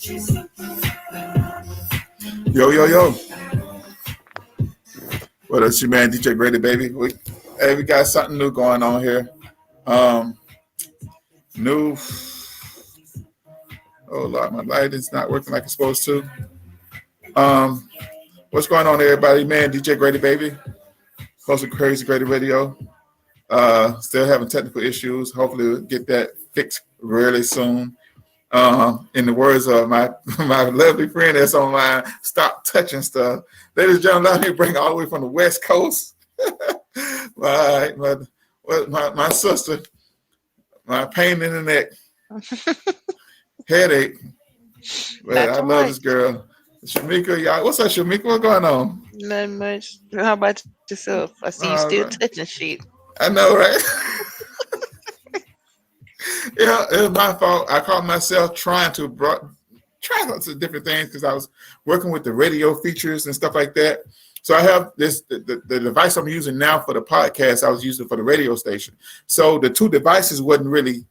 Yo, yo, yo. What up, your man, DJ Grady, baby? We got something new going on here. Um, New. Oh, Lord, my light is not working like it's supposed to. Um, what's going on, everybody? Man, DJ Grady, baby. Host of Crazy Grady Radio. Still having technical issues. Hopefully, we'll get that fixed really soon. In the words of my lovely friend that's online, stop touching stuff. Ladies and gentlemen, let me bring all the way from the West Coast. my sister, my pain in the neck, headache. Man, I love this girl. Shamika, y'all. What's up, Shamika? What's going on? Not much. How about yourself? I see you still Right. touching shit. I know, right? Yeah, it was my fault. I caught myself trying lots of different things because I was working with the radio features and stuff like that. So I have the device I'm using now for the podcast, I was using for the radio station. So the two devices wasn't really,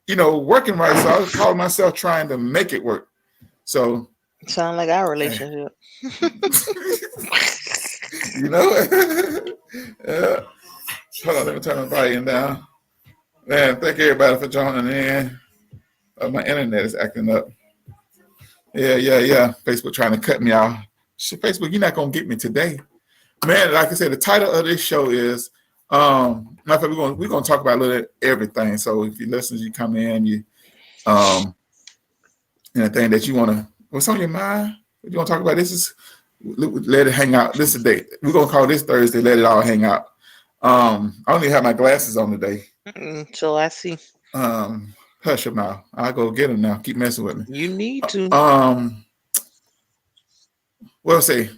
working right. So I was calling myself trying to make it work. So Sound like our relationship. Hold on, let me turn my volume down. Man, thank everybody for joining in. My internet is acting up. Yeah. Facebook trying to cut me off. Facebook, you're not gonna get me today, man. Like I said, the title of this show is matter of fact, we're gonna talk about a little everything. So if you listen, you come in, you anything that you wanna, what's on your mind? What you wanna talk about? This is let it hang out. This is the day. We're gonna call this Thursday. Let it all hang out. I only have my glasses on today. So I see. Hush your mouth. I'll go get them now. Keep messing with me. You need to. What I say?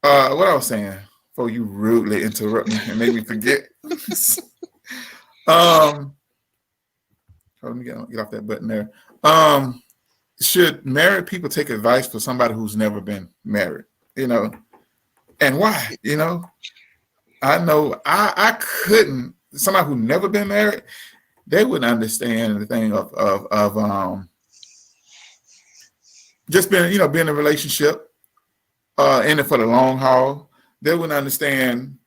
What I was saying before you rudely interrupt me and made me forget. Let me get off that button there. Should married people take advice from somebody who's never been married? And why? I know I couldn't. Somebody who never been married, they wouldn't understand the thing of just being in a relationship, in it for the long haul. They wouldn't understand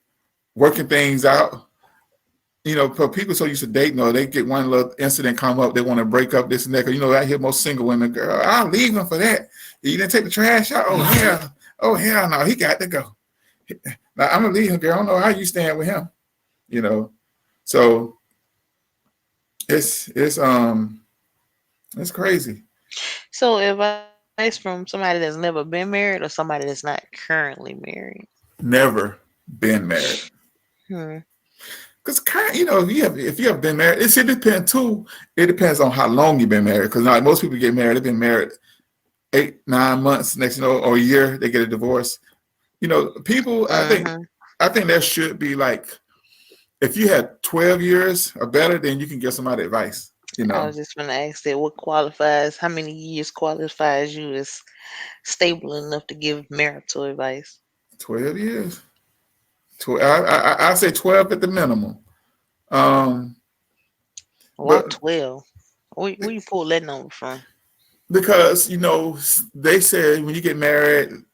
working things out. For people so used to dating, or they get one little incident come up, they want to break up this and that. I hear most single women, girl, I'll leave him for that. You didn't take the trash out? Oh hell no, he got to go. Now I'm gonna leave him, girl. I don't know how you stand with him. So it's crazy. So advice from somebody that's never been married or somebody that's not currently married? Never been married. Because if you have been married, it depends too. It depends on how long you've been married. Because now most people get married, they've been married 8-9 months. Next, or a year, they get a divorce. People. I think there should be like, if you had 12 years or better, then you can get somebody advice. I was just going to ask that. What qualifies? How many years qualifies you as stable enough to give marital advice? 12 years. I say 12 at the minimum. Why 12? Where you pull that number from? Because they said when you get married,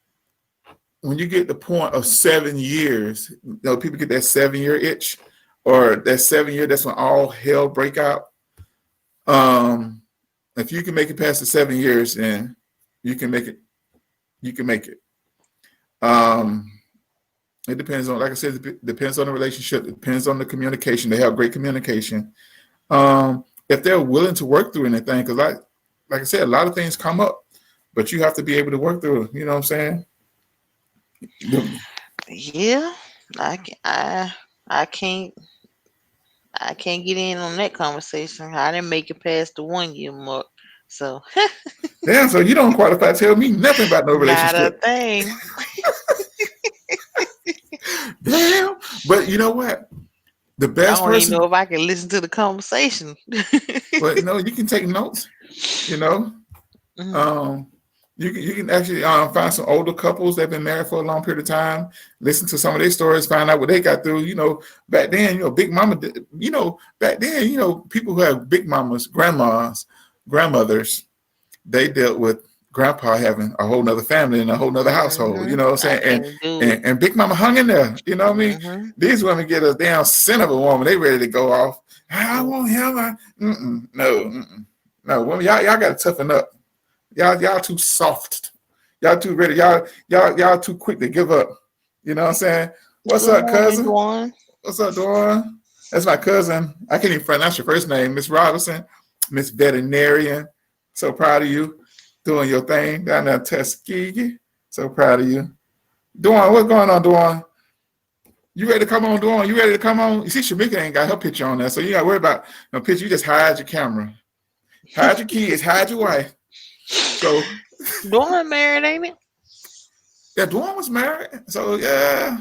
when you get the point of 7 years, people get that 7-year itch, or that 7 year. That's when all hell break out. If you can make it past the 7 years, then you can make it. You can make it. It depends on, like I said, it depends on the relationship. It depends on the communication. They have great communication. If they're willing to work through anything, because like I said, a lot of things come up, but you have to be able to work through it. You know what I'm saying? Yeah, I can't get in on that conversation. I didn't make it past the 1 year mark, so Damn. So you don't qualify to tell me nothing about no not a relationship. thing. Damn. But you know what? The I best don't even person. know if I can listen to the conversation. But you can take notes. Mhm. You can actually find some older couples that have been married for a long period of time. Listen to some of their stories, find out what they got through. Back then, Big Mama. Back then, people who have big mamas, grandmas, grandmothers. they dealt with grandpa having a whole nother family and a whole nother household, you know what I'm I saying? can't do it. And Big Mama hung in there, you know what I mean? These women get a damn sin of a woman. They ready to go off. I want him. No, women, y'all got to toughen up. Y'all too soft. Y'all too ready. Y'all too quick to give up. You know what I'm saying? What's Good up, morning, cousin? Dwan. What's up, Dawn? That's my cousin. I can't even pronounce your first name, Miss Robinson, Miss Veterinarian. So proud of you doing your thing down there in Tuskegee. So proud of you. Dawn, what's going on, Dawn? You ready to come on, Dawn? You ready to come on? You see, Shamika ain't got her picture on there, so you got to worry about no picture. You just hide your camera. Hide your kids. Hide your wife. So Dwan married, ain't it? yeah, Dawn was married. So yeah.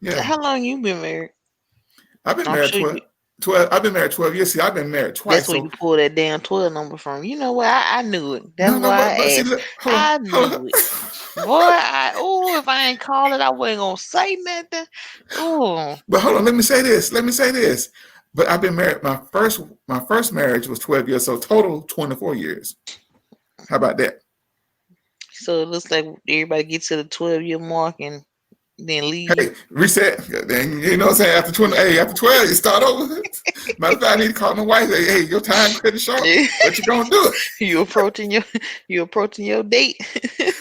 Yeah. How long you been married? I've been I'm married sure 12. 12. I've been married 12 years. See, I've been married that's twice. where So you pull that damn 12 number from. You know what? I knew it. That's no, why but I see, asked. look, I hold on. knew it. Boy, if I ain't call it, I wasn't gonna say nothing. Oh, But hold on, let me say this. But I've been married. My first marriage was 12 years, so total 24 years. How about that? so it looks like everybody gets to the 12-year mark and then leave. Hey, reset. Then you know what I'm saying? After 20, after 12, you start over. Matter of fact, I need to call my wife. Say, hey, your time credit short. What you gonna do? you approaching your date,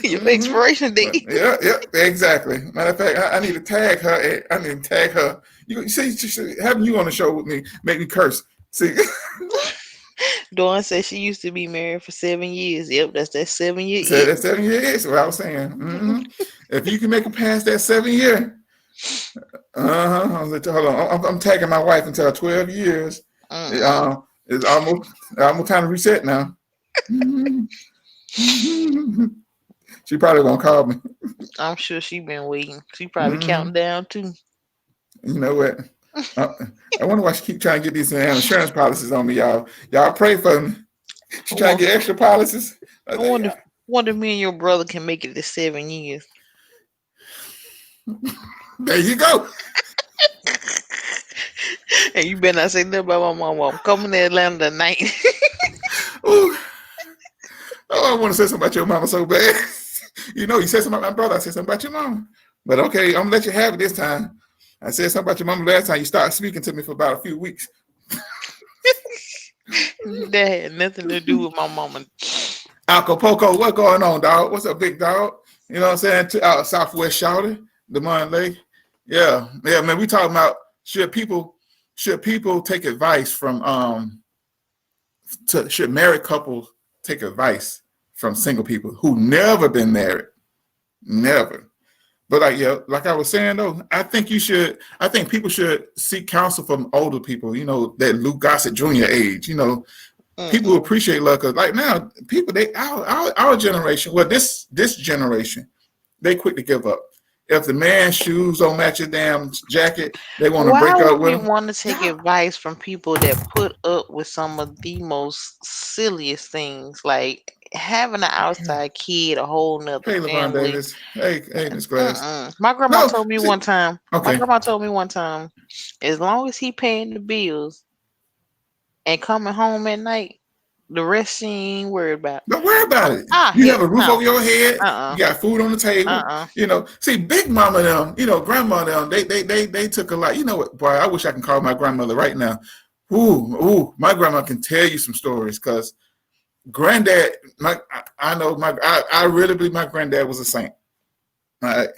your expiration date. Yeah, exactly. Matter of fact, I need to tag her. I need to tag her. You see, having you on the show with me make me curse. See, Dawn said she used to be married for 7 years. Yep, that's that 7 year so it. that 7 years. What I was saying. If you can make it past that 7 year, hold on. I'm tagging my wife until 12 years. It's almost time to reset now. She probably won't call me. I'm sure she been waiting. She probably counting down too. You know what? I wonder why she keep trying to get these insurance policies on me, y'all. Y'all pray for me. She trying to get extra policies. I wonder if me and your brother can make it to 7 years. There you go. And you better not say nothing about my mama. I'm coming to Atlanta tonight. Ooh. Oh, I want to say something about your mama so bad. You know, you said something about my brother. I said something about your mama. But okay, I'm going to let you have it this time. I said something about your mama last time. You started speaking to me for about a few weeks. That had nothing to do with my mama. Acapulco, what's going on, dog? What's up, big dog? You know what I'm saying? Out Southwest Shouter, Demond Lake. Yeah, man. We talking about should people take advice from should married couples take advice from single people who never been married, never. But like I was saying though, I think people should seek counsel from older people. You know, that Lou Gossett Jr. age. You know, people appreciate love because like now people our generation, well this generation, they quick to give up. If the man's shoes don't match your damn jacket, they want to Why break up would with we him. want to take advice from people that put up with some of the most silliest things, like having an outside kid, a whole nother Hey, LeVon family? Davis. Hey, Miss Glass. My grandma No, told me see, one time. My okay. grandma told me one time, as long as he paying the bills and coming home at night, the rest she ain't worried about. Don't worry about it. You have Hell a roof no. over your head. Uh You got food on the table. uh. You know, see, Big Mama them, you know, Grandma them, they took a lot. You know what, boy, I wish I can call my grandmother right now. Ooh, my grandma can tell you some stories because granddad, I really believe my granddad was a saint. All right.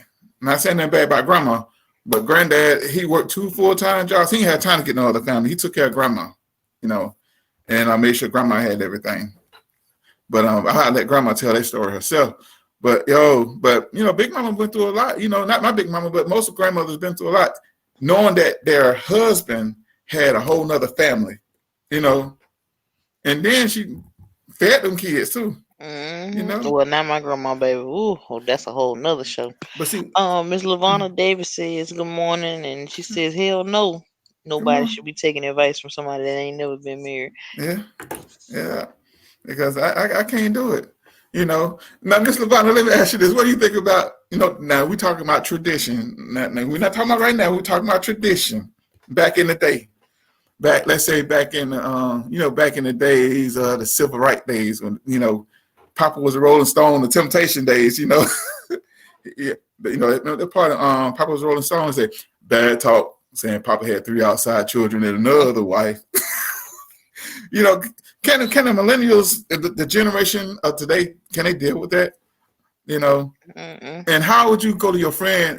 Not saying that bad about grandma, but granddad, he worked 2 full-time jobs. He ain't had time to get no other family. He took care of grandma, you know, and I made sure grandma had everything. But I let grandma tell that story herself. But you know, Big Mama went through a lot. You know, not my Big Mama, but most of grandmothers been through a lot, knowing that their husband had a whole nother family, you know, and then she fed them kids too, you know. Well, not my grandma, baby. Ooh, that's a whole nother show. But see, Miss Lavonna Davis says good morning, and she says, "Hell no, come nobody on, should be taking advice from somebody that ain't never been married." yeah, because I can't do it, you know. Now, Miss Lavonna, let me ask you this: what do you think about, you know? Now we talking about tradition. Now we're not talking about right now. We're talking about tradition back in the day. back, let's say back in the back in the days, the civil rights days when Papa was a Rolling Stone, the Temptation days, yeah, the part of Papa was a Rolling Stone said bad talk, saying Papa had 3 outside children and another wife. you know, can the millennials, the generation of today, can they deal with that? You know, Mm-mm. and how would you go to your friend?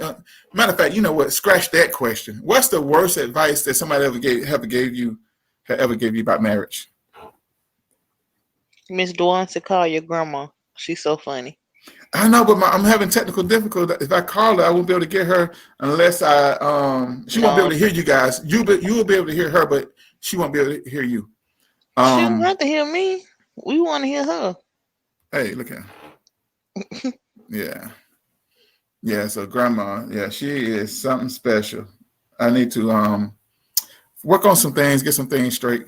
Matter of fact, you know what? Scratch that question. What's the worst advice that somebody ever gave you about marriage? Miss Dwan to call your grandma. She's so funny. I know, but I'm having technical difficulty. If I call her, I won't be able to get her unless she won't be able No, to hear you guys. You will be able to hear her, but she won't be able to hear you. she don't Um, have to hear me. We want to hear her. hey, look at her. Yeah, yeah. So grandma, yeah, she is something special. I need to work on some things, get some things straight.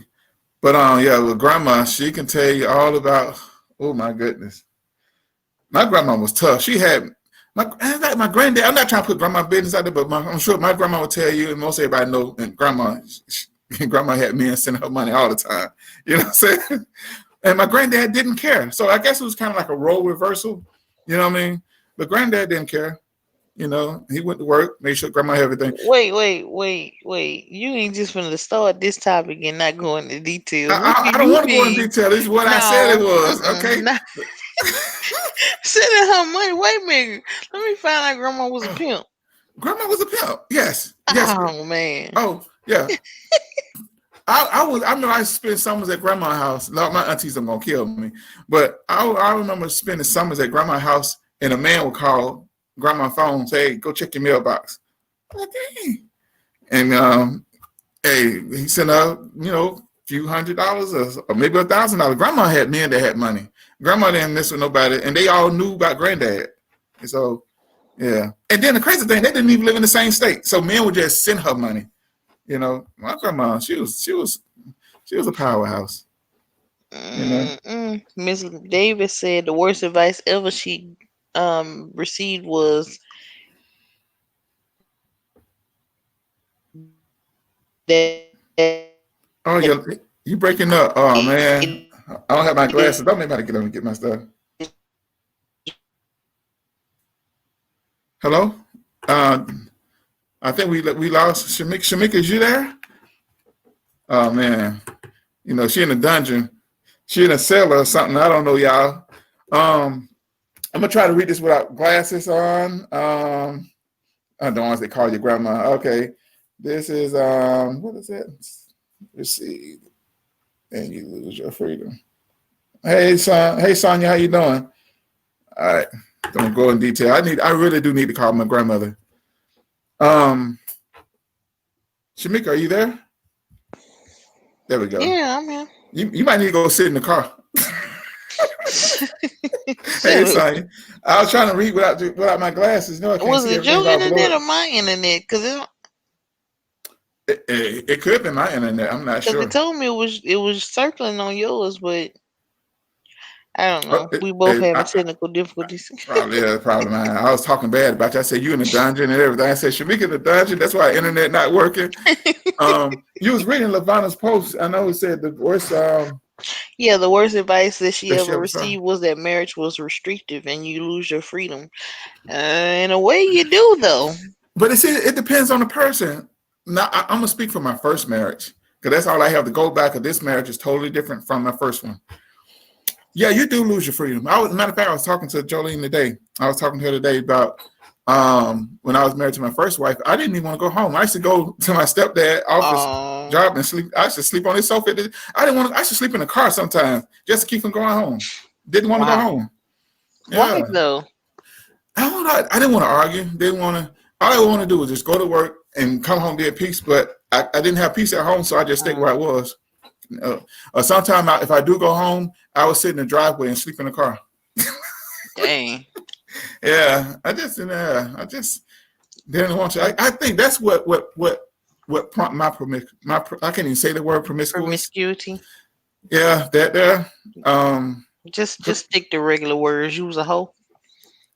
But yeah, with grandma, she can tell you all about. Oh my goodness, my grandma was tough. She had my granddad. I'm not trying to put grandma business out there, but I'm sure my grandma will tell you, and most everybody know. And grandma had men sending her money all the time. You know what I'm saying? And my granddad didn't care. So I guess it was kind of like a role reversal. You know what I mean? But granddad didn't care. He went to work, made sure grandma had everything. Wait. You ain't just finna start this topic and not go into details. What do I don't you want to go in mean? detail. This is what I said it No, was. Okay. not sending her money. Wait a minute. Let me find out grandma was a Oh, pimp. grandma was a pimp. Yes. Yes. Oh man. Oh, yeah. I remember I spent summers at grandma's house. No, my aunties are gonna kill me, but I remember spending summers at grandma's house, and a man would call grandma's phone, say, "Hey, go check your mailbox." Okay. And hey, he sent out a few $100 or maybe $1,000. Grandma had men that had money. Grandma didn't mess with nobody, and they all knew about granddad. And so yeah. And then the crazy thing, they didn't even live in the same state, so men would just send her money. My grandma, she was a powerhouse. You know. Miss Davis said the worst advice ever she received was that Oh yeah, you breaking up? Oh man, I don't have my glasses. Don't make me get on and get my stuff. Hello. Uh, I think we lost Shamika. Shamika, is you there? Oh man, she in a dungeon. She in a cellar or something. I don't know, y'all. I'm gonna try to read this without glasses on. I don't want to call your grandma. Okay, this is what is it? Receive and you lose your freedom. Hey son, hey Sonia, how you doing? All right, don't go in detail. I really do need to call my grandmother. Um, Shamika, are you there? There we go. Yeah, I'm here. You might need to go sit in the car. Hey Shut up. Sonia, I was trying to read without my glasses. No, I can't Was see it everything your about internet or blurred. my internet? It could have been my internet. I'm not Cause it sure. told me it was circling on yours, but I don't But know. We both having I technical difficulties. probably had a problem. I was talking bad about you. I said you in the dungeon and everything. I said Shamika in the dungeon. That's why internet not working. You was reading Lavana's post. I know it said the worst Yeah, the worst advice that she that she ever ever saw. received was that marriage was restrictive and you lose your freedom. In a way, you do though. But it depends on the person. Now I'm gonna speak for my first marriage because that's all I have to go back. Because this marriage is totally different from my first one. Yeah, you do lose your freedom. Matter of fact, I was talking to Jolene today. I was talking to her today about when I was married to my first wife. I didn't even want to go home. I used to go to my stepdad office Um, job and sleep. I used to sleep on his sofa. I didn't want to. I used to sleep in the car sometimes just to keep from going home. Didn't want to go wow. home. Why Yeah, though? I didn't want to argue. Didn't want to. All I want to do was just go to work and come home be at peace. But I didn't have peace at home, so I just stayed where I Um, was. Sometimes if I do go home, I would sit in the driveway and sleep in the car. dang. Yeah, I just didn't want to. I think that's what prompt I can't even say the word promiscuous. Promiscuity. Yeah, that there. Um, Just stick to regular words. Use a hoe.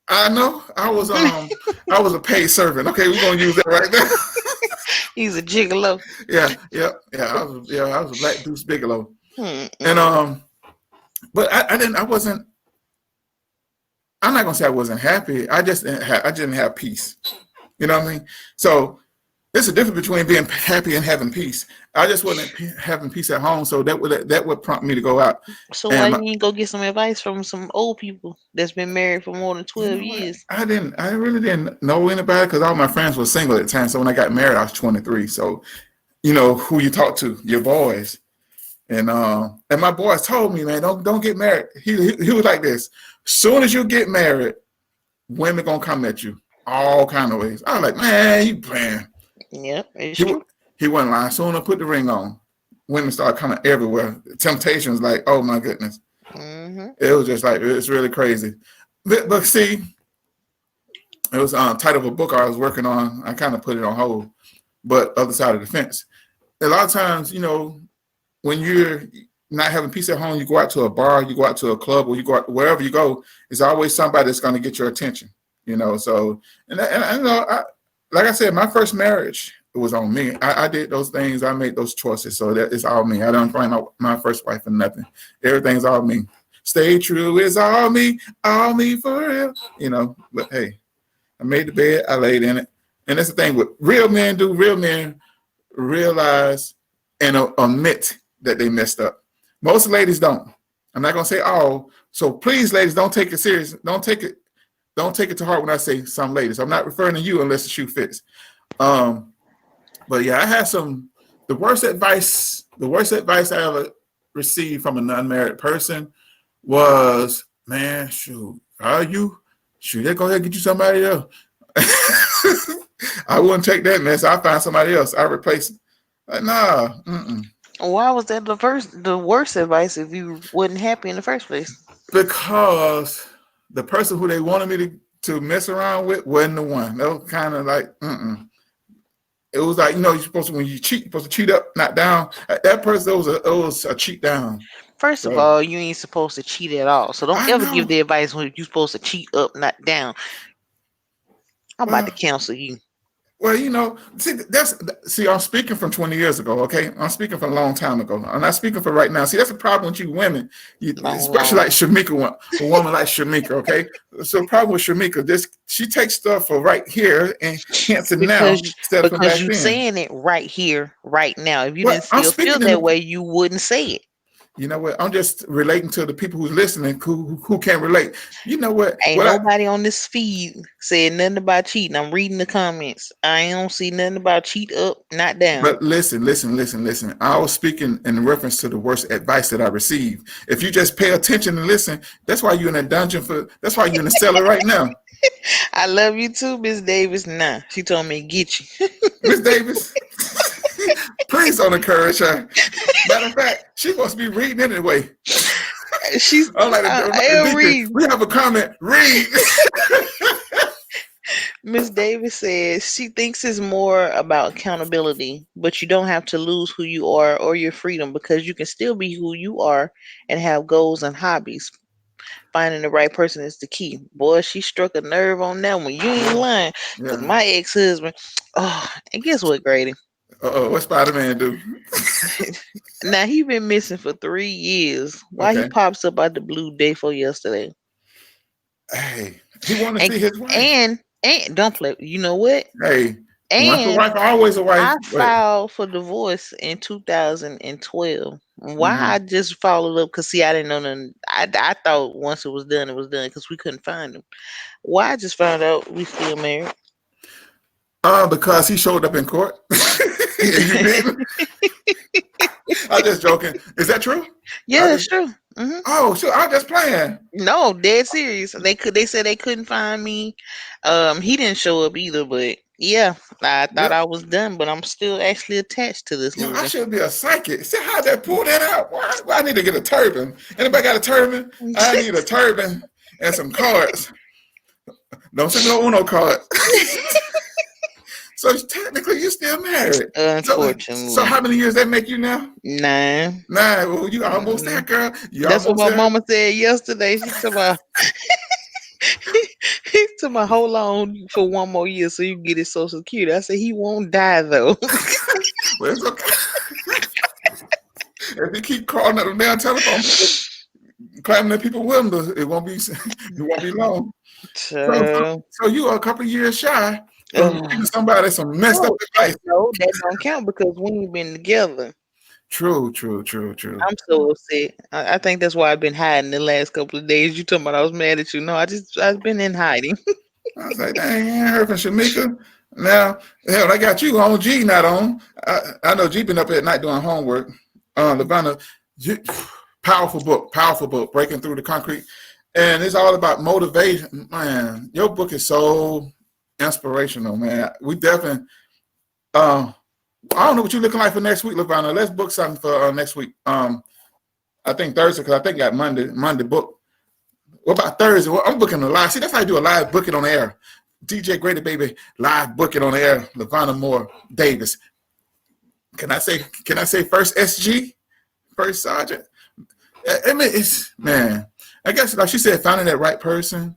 I know I was a paid servant. Okay, we're gonna use that right there. He's a gigolo. I was a Black Deuce Bigelow, and Mm-mm. but I didn't. I wasn't. I'm not gonna say I wasn't happy. I didn't have peace. You know what I mean? So there's a difference between being happy and having peace. I just wasn't having peace at home, so that would prompt me to go out. So why And you ain't go get some advice from some old people that's been married for more than you 12 know what? years? I really didn't know anybody because all my friends were single at the time. So when I got married, I was 23. So you know who you talk to, your boys. And my boys told me, man, don't get married. He was like this. Soon as you get married, women gonna come at you all kind of ways. I was like, man, you playing. Yep, it's He true. he wasn't lying. Soon as I put the ring on, women started coming everywhere. Temptation was like, oh my goodness. Hmm. It was just like it's really crazy. But see, it was title of a book I was working on. I kind of put it on hold. But other side of the fence. A lot of times, when you're not having peace at home, you go out to a bar, you go out to a club, or you go out wherever you go. It's always somebody that's going to get your attention. So like I said, my first marriage it was on me. I did those things. I made those choices. So that it's all me. I don't blame my first wife for nothing. Everything's all me. Stay true. It's all me for real. But hey, I made the bed. I laid in it. And that's the thing. What real men do. Real men realize and admit that they messed up. Most ladies don't. I'm not gonna say all. So please, ladies, don't take it serious. Don't take it to heart when I say some ladies. I'm not referring to you unless the shoe fits. But yeah, I had the worst advice. The worst advice I ever received from an unmarried person was, man, shoot, are you? Shoot, they go ahead and get you somebody else. I wouldn't take that mess. I'll find somebody else. I'll replace it. Like, nah. Mm-mm. Why was that the worst advice if you wasn't happy in the first place? Because the person who they wanted me to mess around with wasn't the one. That was kind of like, mm-mm. It was like, you're supposed to, when you cheat, you're supposed to cheat up, not down. That person, it was a cheat down. First of So all, you ain't supposed to cheat at all. So don't I ever give know. the advice when you're supposed to cheat up, not down. I'm about to Well, cancel you. Well, see. I'm speaking from 20 years ago. Okay, I'm speaking from a long time ago. I'm not speaking for right now. See, that's the problem with you women, Long, especially long. like Shamika, a woman like Shamika. Okay, so the problem with Shamika, she takes stuff for right here and hence and now Because instead of from because back you then. saying it right here, right now. If you Well, didn't I'm still feel speaking in that the. way, you wouldn't say it. You know what? I'm just relating to the people who's listening who can't relate. You know what? Ain't nobody on this feed said nothing about cheating. I'm reading the comments. I ain't don't see nothing about cheat up, not down. But listen, listen, listen, listen. I was speaking in reference to the worst advice that I received. If you just pay attention and listen, that's why you're in a dungeon that's why you're in the cellar right now. I love you too, Miss Davis. Nah, she told me to get you. Miss Davis, please don't encourage her. Matter of fact, she's supposed to be reading anyway. She's I'm like the I'll deacon. read. We have a comment. Read. Miss Davis says she thinks it's more about accountability, but you don't have to lose who you are or your freedom because you can still be who you are and have goals and hobbies. Finding the right person is the key. Boy, she struck a nerve on that one. You ain't Yeah, lying. Cause yeah. my ex-husband, oh, and guess what, Grady? What Spider-Man do? Now he been missing for 3 years. Why he Okay. pops up out the blue day for yesterday? Hey, he want to And see his wife. and don't play. You know what? Hey, once a And wife, always a wife. I Wait. filed for divorce in 2012. Why I Mm-hmm. just followed up? Cause see, I didn't know nothing. I thought once it was done, it was done. Cause we couldn't find him. Why I just found out we still married. Because he showed up in court and you didn't. I'm just joking. Is that true? I Yeah, it's just. true. Oh, sure. I'm just playing. No, dead serious. They said they couldn't find me. He didn't show up either, but yeah, I thought Yep. I was done, but I'm still actually attached to this Yo, I loser. should be a psychic. See how they pull that out? Why I need to get a turban? Anybody got a turban? I need a turban and some cards. Don't send me no Uno card. So technically, you're still married. So Unfortunately, how many years that make you now? nah. 9. Well, you almost there, Mm. girl. You That's what almost my there. mama said yesterday. She said, "Well, to my hold on for one more year so you can get his social security. I said he won't die though. Well, it's okay. If you keep calling up them damn telephone, claiming that people with them, it won't be long. So, So, so you are a couple of years shy from giving ugh. somebody some messed up No, advice. no, that don't count because we ain't been together. True, true, true, true. I'm so upset. I think that's why I've been hiding the last couple of days. You talking about I was mad at you? No, I've been in hiding. I was like, dang, I ain't heard from Shamika. Now, hell, I got you on. G not on. I know G been up at night doing homework. Lavana, powerful book, Breaking Through the Concrete. And it's all about motivation. Man, your book is so inspirational, man. We definitely, I don't know what you're looking like for next week, Lavana. Let's book something for next week. I think Thursday, because I think I got Monday book. What about Thursday? Well, I'm booking a live. See, that's how you do a live booking on the air. DJ Grady Baby, live booking on the air. Lavana Moore Davis. Can I say first SG? First Sergeant? I mean, it's, man, I guess like she said, finding that right person,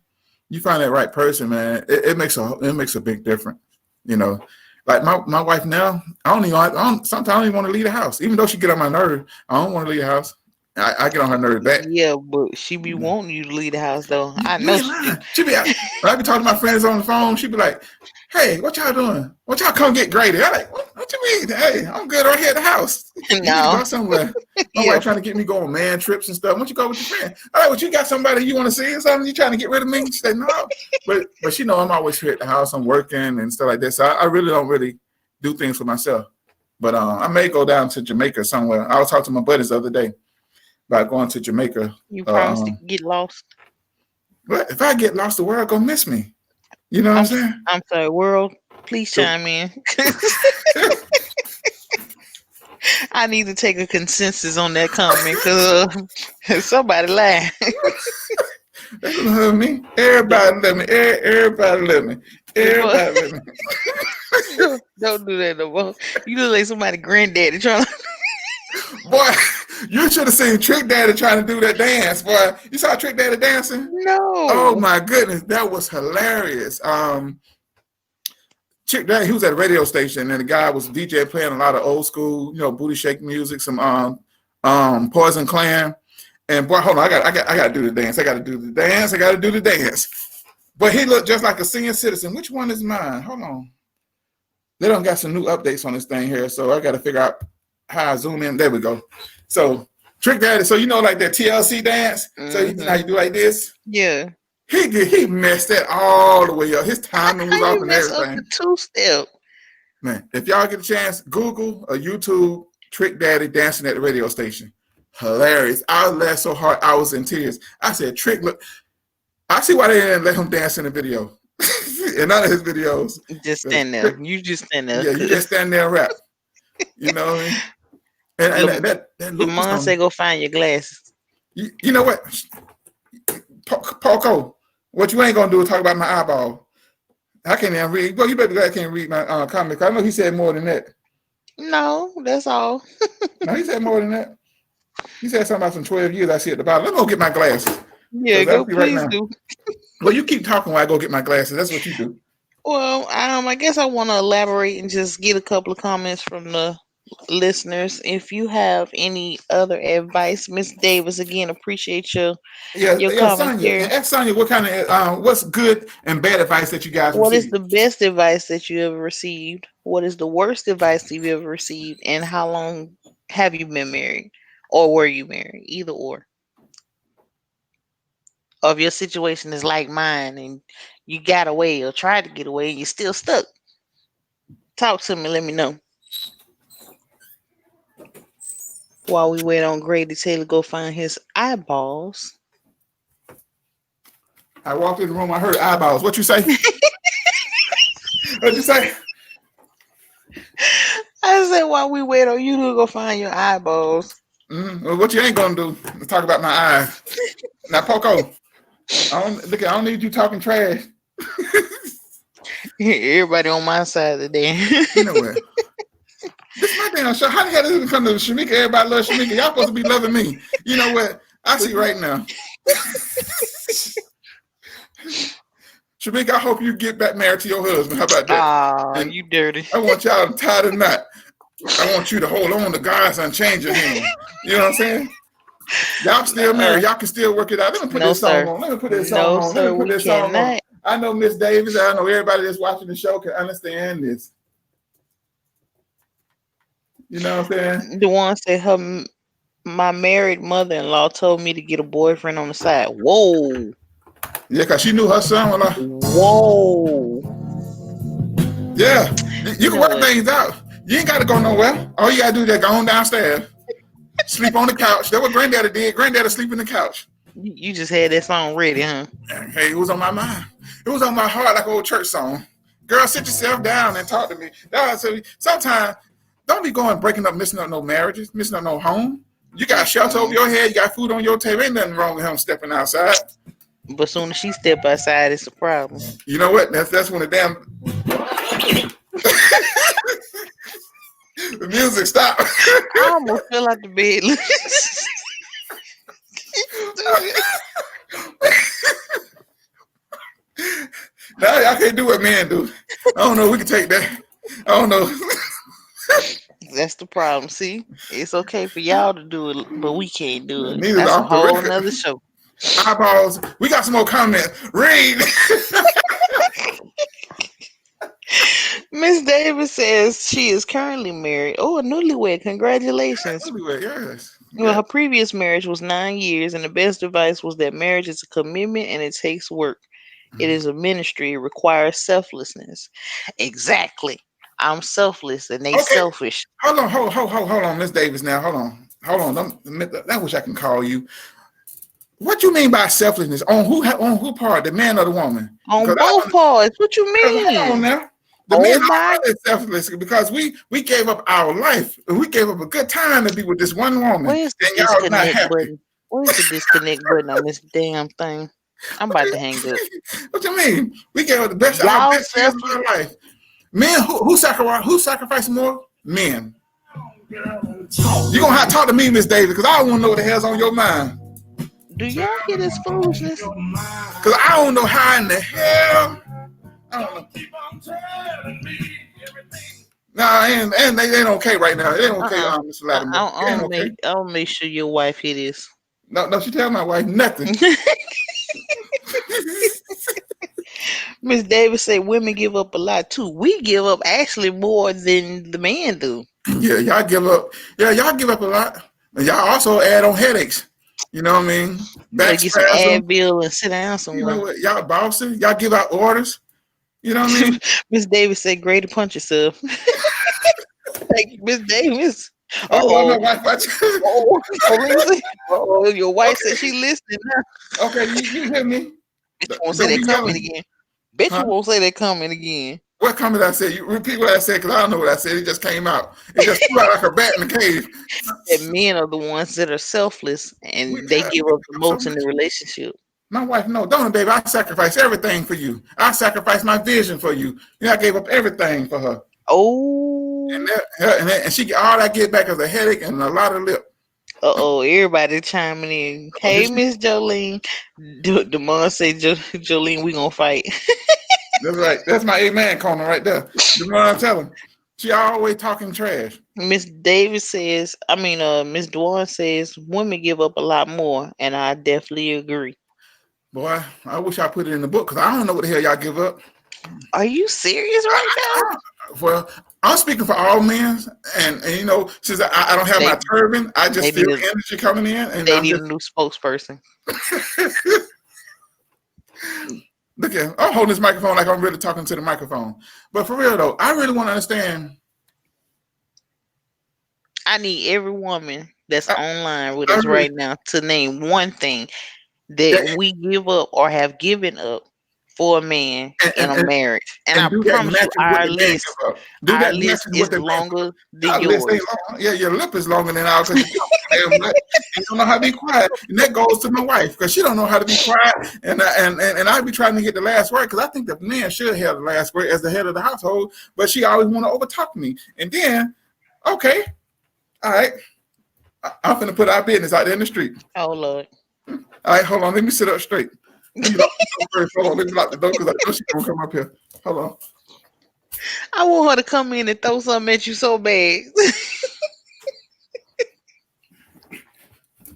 you find that right person, man, it makes a big difference. You know, like my wife now, sometimes I don't even want to leave the house. Even though she get on my nerve, I don't want to leave the house. I get on her nerves back. Yeah, but she be wanting you to leave the house though. I You know ain't she do. lying. When I be talking to my friends on the phone, she be like, hey, what y'all doing? What y'all come get Grady? I'm like, what you mean? Hey, I'm good right here at the house. You need to No. go somewhere. My Yeah. wife trying to get me going man trips and stuff. Why don't you go with your friend? All right, well, you got somebody you want to see or something? You trying to get rid of me? She said, no. But she know I'm always here at the house. I'm working and stuff like that. So I really don't do things for myself. But I may go down to Jamaica somewhere. I was talking to my buddies the other day about going to Jamaica. You promise to get lost. But if I get lost, the world gonna miss me. You know what I'm I'm saying? I'm sorry, world. Please chime in. I need to take a consensus on that comment because somebody lied. They gonna hurt me. Everybody let me. Everybody let me. Everybody let me. Don't do that no more. You look like somebody granddaddy trying to. Boy, you should have seen Trick Daddy trying to do that dance, boy. You saw Trick Daddy dancing? Oh No. my goodness, that was hilarious. Trick Daddy, he was at a radio station, and the guy was DJ playing a lot of old school, booty shake music, some Poison Clan. And boy, hold on, I got to do the dance. I got to do the dance. But he looked just like a senior citizen. Which one is mine? Hold on. They don't got some new updates on this thing here, so I got to figure out how I zoom in. There we go. So Trick Daddy, so like that TLC dance. So you know how you do like this. Yeah. He messed that all the way up. His timing was How off you and mess up everything. the two-step? Man, if y'all get a chance, Google or YouTube Trick Daddy dancing at the radio station. Hilarious. I laughed so hard I was in tears. I said, Trick, look, I see why they didn't let him dance in the video. In none of his videos. Just stand there. You just stand there. Yeah, you just stand there and rap. You know what I mean? And that loop was Lamont on. said, "Go find your glasses." You know what? Poco, what you ain't gonna do is talk about my eyeball. I can't even read. Well, you better glad I can't read my comic. I know he said more than that. No, that's all. No, he said more than that. He said something about some 12 years I see at the bottom. Let me go get my glasses. Yeah, go right please now. do. Well, you keep talking while I go get my glasses. That's what you do. Well, I guess I want to elaborate and just get a couple of comments from the listeners. If you have any other advice, Miss Davis, again, appreciate your Sonya. commentary. Ask Sonya what kind of what's good and bad advice that you guys What is receive. the best advice that you ever received? What is the worst advice you've ever received? And how long have you been married? Or were you married? Either or. Or if your situation is like mine and you got away or tried to get away and you're still stuck. Talk to me, let me know. While we wait on Grady Taylor go find his eyeballs. I walked in the room. I heard eyeballs. What you say? What you say? I said while we wait on you to go find your eyeballs. Well, what you ain't gonna do is talk about my eyes. Now, Poco, I don't need you talking trash. Everybody on my side of the day. You know what? This is my damn show. How the hell did it come to Shamika? Everybody loves Shamika. Y'all supposed to be loving me. You know what? I see right now. Shamika, I hope you get back married to your husband. How about that? Ah, And you dirty. I want y'all to tie the knot. I want you to hold on to God's unchanging hand. You know what I'm saying? Y'all still married. Uh, Y'all can still work it out. Let me put no, this song sir. on. Let me put this song No, on. Let sir. me put We this song on. cannot. I know Miss Davis. I know everybody that's watching the show can understand this. You know what I'm saying? The one said my married mother-in-law told me to get a boyfriend on the side. Whoa, Yeah, because she knew her son was like, whoa. yeah, you You can know work what? things out. You ain't got to go nowhere. All you got to do is go on downstairs, sleep on the couch. That's what Granddaddy did. Granddaddy sleep in the couch. You just had that song ready, huh? And, hey, it was on my mind. It was on my heart like an old church song. Girl, sit yourself down and talk to me. Sometimes don't be going breaking up, missing up no marriages, missing up no home. You got shelter over Mm-mm. your head. You got food on your table. Ain't nothing wrong with him stepping outside. But soon as she step outside, it's a problem. You know what? That's when the damn the music stopped. I almost fell out the bed. Now y'all can't do what men do. I don't know. We can take that. I don't know. That's the problem. See, it's okay for y'all to do it, but we can't do it. Neither's That's a off the whole record. nother show. Eyeballs. We got some more comments. Read. Miss Davis says she is currently married. Oh, a newlywed. Congratulations. Anyway, yes. Well, Yeah. her previous marriage was 9 years, and the best advice was that marriage is a commitment and it takes work. It is a ministry. It requires selflessness. Exactly. I'm selfless and they Okay. selfish. Hold on, Miss Davis. Now, hold on. I wish I can call you. What you mean by selflessness? On who part? The man or the woman? On Because both parts. What you hold on mean? now. The men Oh my. are selfless because we gave up our life. We gave up a good time to be with this one woman, Where's the and y'all not disconnect happy. button? Where's the disconnect button on this damn thing? I'm about to hang up. What you mean? We gave up our Y'all best years selfless. of our life. Men who sacrifice more? Men. You gonna have to talk to me, Miss Davis, because I don't want to know what the hell's on your mind. Do y'all hear this foolishness? Because I don't know how in the hell. I don't know. Nah, and they ain't okay right now. It ain't okay, Uh-uh. Mr. Lattimore. It ain't okay. I'll make sure your wife hear this. No, she tell my wife nothing. Miss Davis said women give up a lot too. We give up actually more than the men do. Yeah, y'all give up. Yeah, y'all give up a lot. And y'all also add on headaches. You know what I mean? You better Back get some spasm. Advil and sit down You know somewhere. what? Y'all bossy. Y'all give out orders. You know what I mean? Miss Davis said, "Great to punch yourself." Thank you, Miss Davis. Uh Oh Lord, my oh. wife watching. Oh, Lisa. Oh, your wife said she listening now. Okay, you hear me? Bet you won't say Don't that be comment yelling. again. Bet you Huh? won't say that comment again. What comment I said? You repeat what I said because I don't know what I said. It just came out. It just flew out like a bat in the cave. That men are the ones that are selfless and they give We up the give up so most in much. the relationship. My wife, no, don't, baby. I sacrificed everything for you. I sacrificed my vision for you. Yeah, I gave up everything for her. Oh, And she all I get back is a headache and a lot of lip. uh-oh, everybody chiming in. Oh, Hey, Miss Jolene. The mom say, Jolene, we gonna fight. that's right. That's my amen corner right there. You know what I'm telling? She always talking trash. Miss Davis says, Miss Dwan says, women give up a lot more, and I definitely agree. Boy, I wish I put it in the book because I don't know what the hell y'all give up. Are you serious right now? Well, I'm speaking for all men, and you know, since I don't have They my turban, I they just feel need a energy coming in, and they I'm need a just new spokesperson. look at. I'm holding this microphone like I'm really talking to the microphone. But for real though, I really want to understand. I need every woman that's I, online with I us really, right now to name one thing that that, we give up or have given up for a man and, in a and, marriage. And I and do that promise you, matches what the man give up. Do our that list matches what is the man. longer than Our list ain't yours. long. Yeah, your lip is longer than ours because you talk too damn much. You don't know how to be quiet, and that goes to my wife because she don't know how to be quiet. And I be trying to get the last word because I think the man should have the last word as the head of the household, but she always want to overtalk me. And then, okay, all right, I'm gonna put our business out there in the street. Oh Lord. All right, hold on, let me sit up straight. Let me lock the door first. Hold on, let me lock the door because I know she's gonna come up here. Hold on. I want her to come in and throw something at you so bad.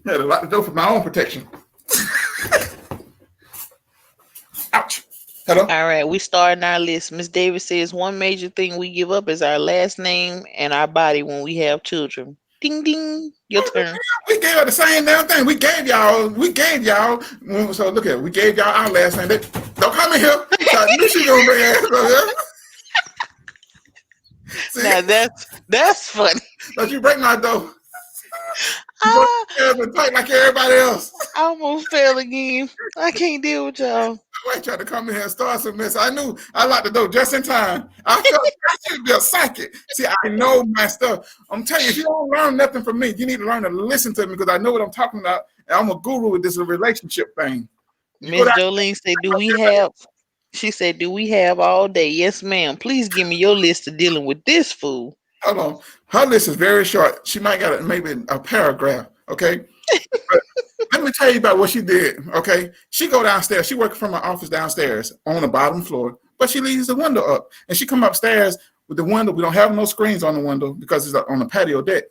I had to lock the door for my own protection. Ouch. Hello? All right, we starting our list. Miss Davis says one major thing we give up is our last name and our body when we have children. Ding ding. Your turn. We gave her the same damn thing. We gave y'all. So look at it. We gave y'all our last name. Don't come in here. So I knew she gonna bring ass over here. See? Now that's funny. Don't you break my door. Ah, You tight like everybody else. I almost fell again. I can't deal with y'all. I tried to come in here and start some mess. I knew I locked the door just in time. I felt I should be a psychic. See, I know my stuff. I'm telling you, if you don't learn nothing from me, you need to learn to listen to me because I know what I'm talking about. And I'm a guru with this relationship thing. Miss Jolene said, "Do we have?" She said, "Do we have all day?" Yes, ma'am. Please give me your list of dealing with this fool. Hold on. Her list is very short. She might got maybe a paragraph. Okay. But let me tell you about what she did. Okay. She go downstairs. She working from her office downstairs on the bottom floor, but she leaves the window up. And she come upstairs with the window. We don't have no screens on the window because it's on the patio deck.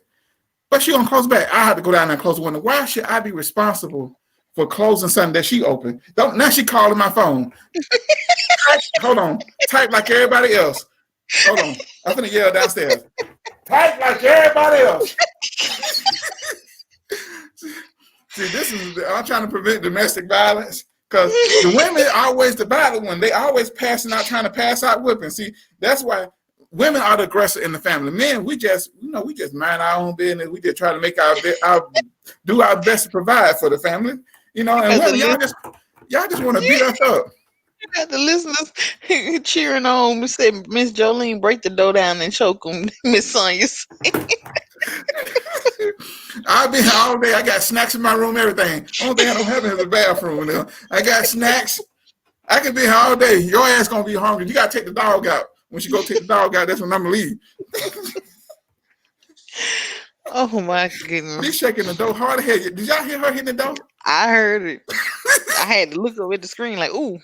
But she gonna close back. I had to go down there and close the window. Why should I be responsible for closing something that she opened? Now she calling my phone. Hold on. Type like everybody else. Hold on. I'm gonna yell downstairs. Type like everybody else. See, I'm trying to prevent domestic violence because the women are always the violent one. They always passing out, trying to pass out whipping. See, that's why women are the aggressor in the family. Men, we just mind our own business. We just try to make do our best to provide for the family. And women, y'all just want to beat us up. You got the listeners cheering on. Miss Jolene, break the door down and choke them. Miss Sonia. I've been here all day. I got snacks in my room, everything. Only thing I don't have is a bathroom. I got snacks. I could be here all day. Your ass gonna be hungry. You gotta take the dog out. When she go take the dog out, that's when I'm gonna leave. Oh my goodness. She's shaking the door hard ahead. Did y'all hear her hitting the door? I heard it. I had to look up at the screen like, ooh.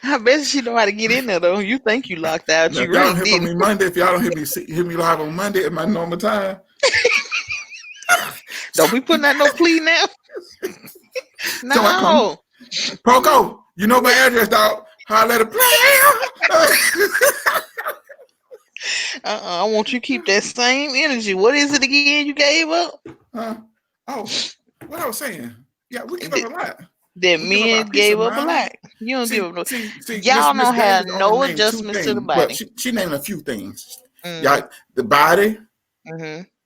I bet she know how to get in there though. You think you locked out? Now, You if y'all really don't hear from me Monday, if y'all don't hear me live on Monday at my normal time. Don't be putting out no plea now. No. Poco, you know my address, dog. Holla at a player. I want you to keep that same energy. What is it again you gave up? Oh, what I was saying. Yeah, we give up a lot. That men gave up a lot. You don't give up no. Y'all don't have no adjustments to the body. But she named a few things. Y'all, the body,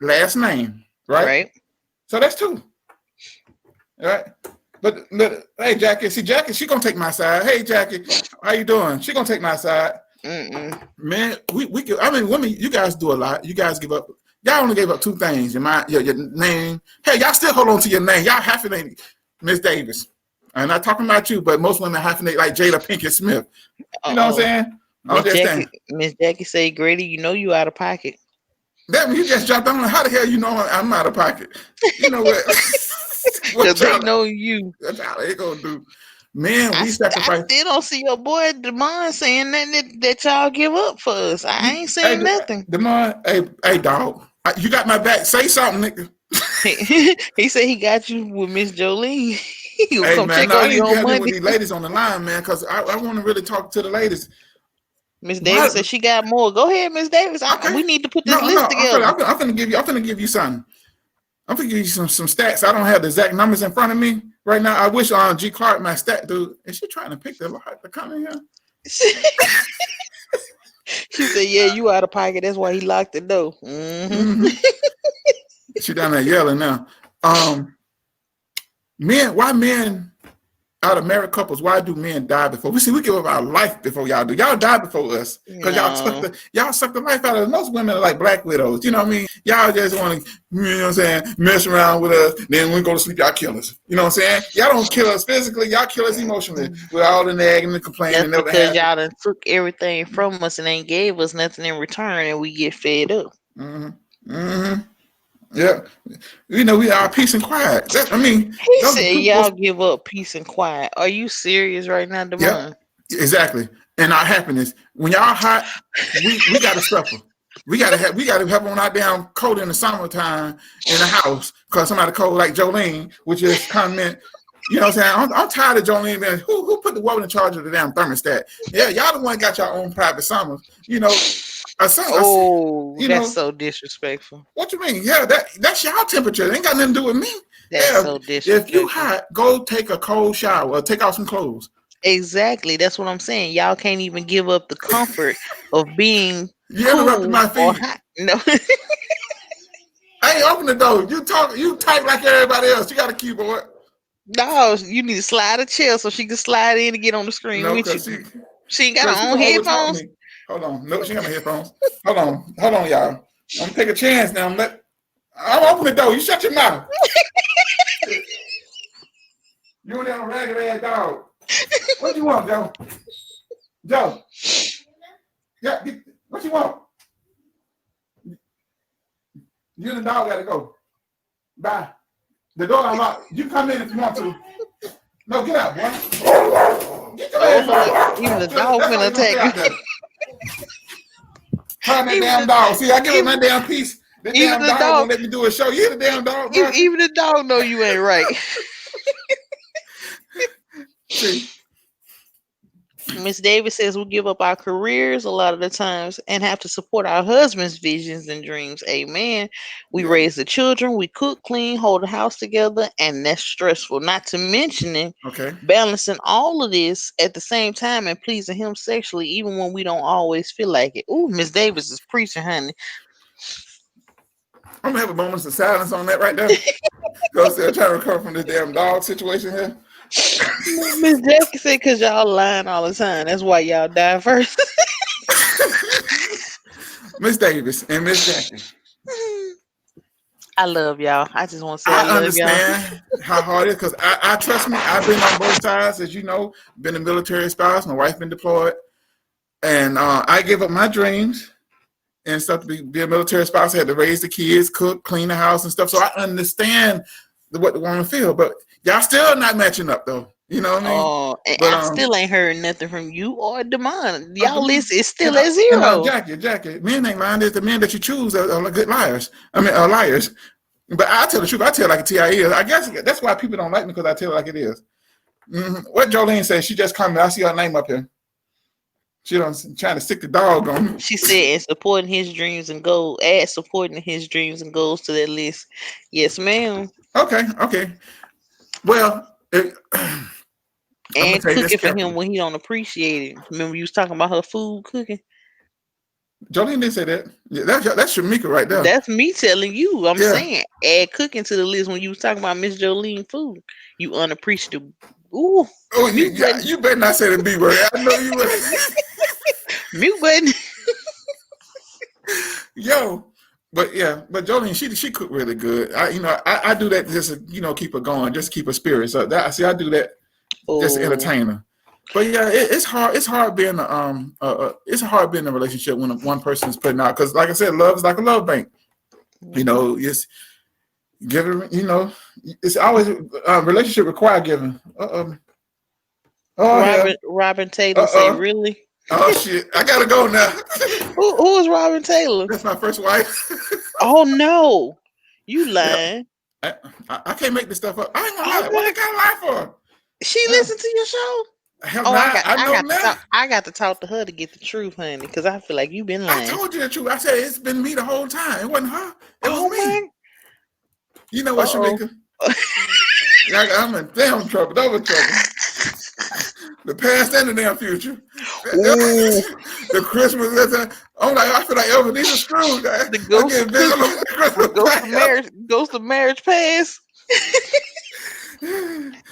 last name, right? Right. So that's two. All right. But hey, Jackie, Jackie, she gonna take my side. Hey, Jackie, how you doing? She gonna take my side. Man, we give. I mean, women, you guys do a lot. You guys give up. Y'all only gave up two things. Your name. Hey, y'all still hold on to your name. Y'all hyphenate Miss Davis. I'm not talking about you, but most women hyphenate like Jada Pinkett Smith. You know what I'm saying? Miss Jackie say, Grady, you know you out of pocket. That means you just jumped on. How the hell you know I'm out of pocket? You know what? Because they know you. That's how they gonna do. Man, we sacrifice. I still don't see your boy Demond saying nothing that y'all give up for us. I ain't saying nothing. Demond, hey, dog, you got my back. Say something, nigga. He said he got you with Miss Jolene. He will come man, check on you on Monday. Monday. With these ladies on the line, man, because I want to really talk to the ladies. Miss Davis said she got more. Go ahead, Miss Davis. Okay. We need to put this list together. I'm gonna give you something. I'm gonna give you some stats. I don't have the exact numbers in front of me right now. I wish G. Clark, my stat dude, is she trying to pick the lock to come in here? She said, "Yeah, you out of pocket. That's why he locked the door." She down there yelling now. Why men out of married couples? Why do men die before? We give up our life before y'all do. Y'all die before us because y'all suck the life out of us. Most women are like black widows. You know what I mean? Y'all just want to, you know what I'm saying, mess around with us. Then when we go to sleep, y'all kill us. You know what I'm saying? Y'all don't kill us physically. Y'all kill us emotionally with all the nagging and complaining. That's because y'all done took everything from us and ain't gave us nothing in return, and we get fed up. Yeah, we are peace and quiet. I mean, He those are said, two "Y'all most. give up peace and quiet." Are you serious right now, Yep, Demond? exactly. And our happiness. When y'all hot, we got to suffer. We got to have on our damn coat in the summertime in the house because somebody cold like Jolene, which is comment. You know what I'm saying? I'm tired of Jolene, man. Who put the woman in charge of the damn thermostat? Yeah, y'all the one got your own private summers. Oh, You that's know, so disrespectful. what you mean? Yeah, that's y'all temperature. It ain't got nothing to do with me. That's Yeah, so if you disrespectful. hot, go take a cold shower or take off some clothes. Exactly. That's what I'm saying. Y'all can't even give up the comfort of being You interrupted cool my or feed. hot. No. I ain't open the door. You type like everybody else. You got a keyboard. No, you need to slide a chair so she can slide in and get on the screen No, with cause you. She ain't got her she own gonna overtalk headphones. me. Hold on. No, she ain't got no headphones. Hold on, y'all. I'm gonna take a chance now. I'm open the door. You shut your mouth. You and that ragged ass dog. What you want, Joe? Joe. Yeah, what you want? You and the dog gotta go. Bye. The door unlocked. You come in if you want to. No, get out, boy. Get your ass Oh, out. even the dog That's all finna you're gonna attack stay me. out there. Find that even damn the dog. See, I give him my damn piece. The even damn the dog dog won't let me do a show. You hear the damn dog barking? even the dog know you ain't right. See, Miss Davis says we give up our careers a lot of the times and have to support our husband's visions and dreams. Amen. We yeah, raise the children, we cook, clean, hold the house together, and that's stressful. Not to mentioning okay. balancing all of this at the same time and pleasing him sexually, even when we don't always feel like it. Ooh, Miss Davis is preaching, honey. I'm gonna have a moment of silence on that right there. Because they're trying to recover from this damn dog situation here. Miss Jackie said, "Cause y'all lying all the time. That's why y'all die first." Miss Davis and Miss Jackie. I love y'all. I just want to say I I love y'all. understand how hard it is because I trust me. I've been on both sides, as you know. Been a military spouse. My wife been deployed, and I gave up my dreams and stuff to be a military spouse. I had to raise the kids, cook, clean the house, and stuff. So I understand what the woman feel. But y'all still not matching up, though. You know what I mean? Oh, and But I still ain't heard nothing from you or Demond. Y'all come on. list is still And at zero. Jackie, men ain't lying. It's the men that you choose are good liars. I mean, are liars. But I tell the truth. I tell it like a TIE is. I guess that's why people don't like me because I tell it like it is. What Jolene says, she just coming. I see her name up here. She don't trying to stick the dog on me. She said, and supporting his dreams and goals. Add supporting his dreams and goals to that list. Yes, ma'am. Okay. Well, I'm gonna And say this cooking for him carefully. when he don't appreciate it. Remember you was talking about her food cooking? Jolene didn't say that. Yeah, that's Shamika right there. That's me telling you. I'm Yeah. saying add cooking to the list when you was talking about Miss Jolene food. You unappreciative. Ooh, Oh, mute button. you better not say the B word. I know you would. Mute button. Yo. But Jolene, she cooked really good. I do that just to, keep her going, just keep her spirit. So I do that just to Oh. entertain her. But yeah, it's hard. It's hard being it's hard being in a relationship when one person is putting out because, like I said, love is like a love bank. It's giving. It's always relationship require giving. Oh hell. Robin Taylor say, Uh really? oh shit. I gotta go now. Who is Robin Taylor? That's my first wife. Oh no. You Yeah. lying. I can't make this stuff up. I ain't gonna Oh lie. What I my, gotta lie for? she listened to your show? Hell, Oh, now I I know got to now. talk. I got to talk to her to get the truth, honey, because I feel like you've been I lying. told you the truth. I said it's been me the whole time. It wasn't her. It was Oh me. my. You know Uh what, oh. Shamika? I'm in damn trouble, double trouble. The past and the damn future. Ooh, The Christmas. I'm like, I feel like Ebenezer Scrooge. the I ghost get of visible Christmas, on the Christmas ghost of marriage past. past.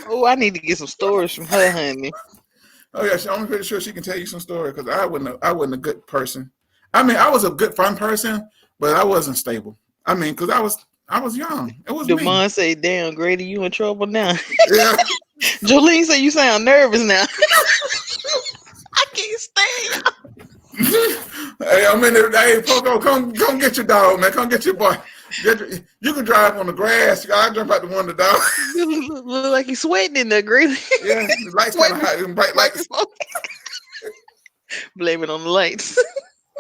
Oh, I need to get some stories from her, honey. Oh yeah, I'm pretty sure she can tell you some story because I wasn't a good person. I mean, I was a good fun person, but I wasn't stable. I mean, because I was young. It was me. Demond say, "Damn, Grady, you in trouble now." Yeah. Jolene say, "You sound nervous now." I can't stand Hey, I'm in there. Hey, Poco, come get your dog, man. Come get your boy. You can drive on the grass. I jump out the window, dog. Look like he's sweating in there, Green. Yeah, the lights kind of Wiping, hot. Them bright wiping lights. smoke. Blame it on the lights.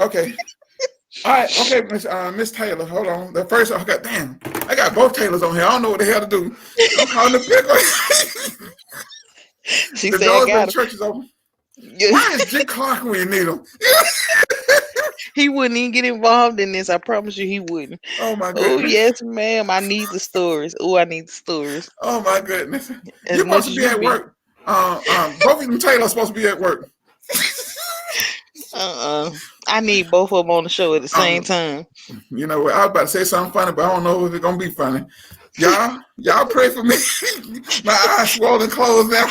Okay. All right. Okay, Miss Taylor. Hold on. The first, I got damn. I got both Taylors on here. I don't know what the hell to do. I'm calling the pickle. She The said, "I doors of the got him." church is open. Yeah. Why is Jake Clark when you need him? He wouldn't even get involved in this. I promise you, he wouldn't. Oh my Oh goodness. yes, ma'am. I need the stories. Oh, I need the stories Oh my goodness. as You're supposed much to as be you at be. work. Both of them Taylor are supposed to be at work. I need both of them on the show at the same Um, time. you know what? I was about to say something funny, but I don't know if it's gonna be funny. Y'all pray for me. My eyes swollen closed now.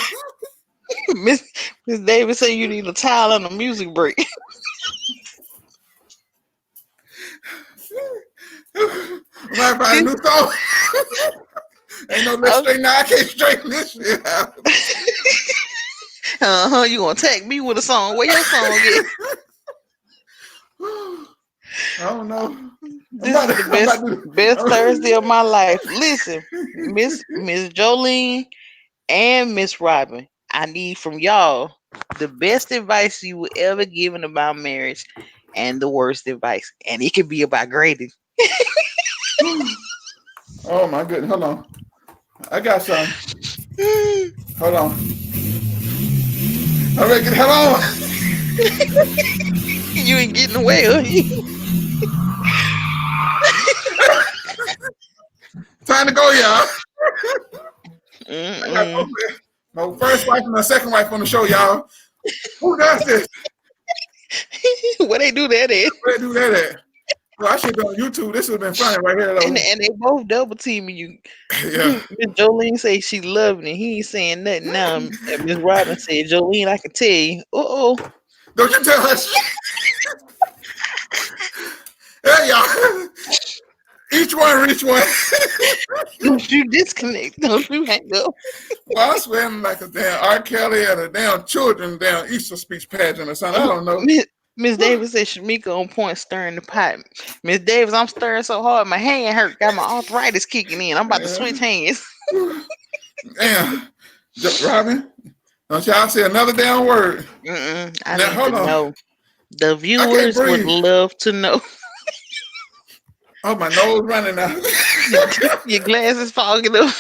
Miss Miss Davis said you need a towel and a music break. Might find a This, new song. Ain't no let's uh straighten out. I can't straighten this shit out. huh. You gonna tag me with a song? Where your song is? I don't know. This is the I'm about best to best Thursday of my life. Listen, Miss Jolene and Miss Robin, I need from y'all the best advice you were ever given about marriage and the worst advice. And it could be about grading. Oh my goodness. Hold on. I got some. You Hold on. All right, hold on. ain't getting away, are you? Time to go, y'all. I got Mm-mm. both my first wife and my second wife on the show, y'all. Who does this? Where they do that at? Where do that at? Well, I should be on YouTube. This would have been funny right here, And though. and they both double teaming you. Yeah. Miss Jolene say she loving it. He ain't saying nothing now. And Miss Robin said, Jolene, I can tell you. Uh-oh. Don't you tell us. Hey, y'all. Each one, each one. Don't you disconnect. Don't you hang up. Well, I swear I'm like a damn R. Kelly at a damn children damn Easter speech pageant or something. I don't know. Miss Davis said Shamika on point stirring the pot. Miss Davis, I'm stirring so hard my hand hurt. Got my arthritis kicking in. I'm about to switch hands. Damn. Robin, don't y'all say another damn word. I Now, need to hold on. know. The I can't viewers would breathe. love to know. Oh, my nose running now. Your glasses fogging up.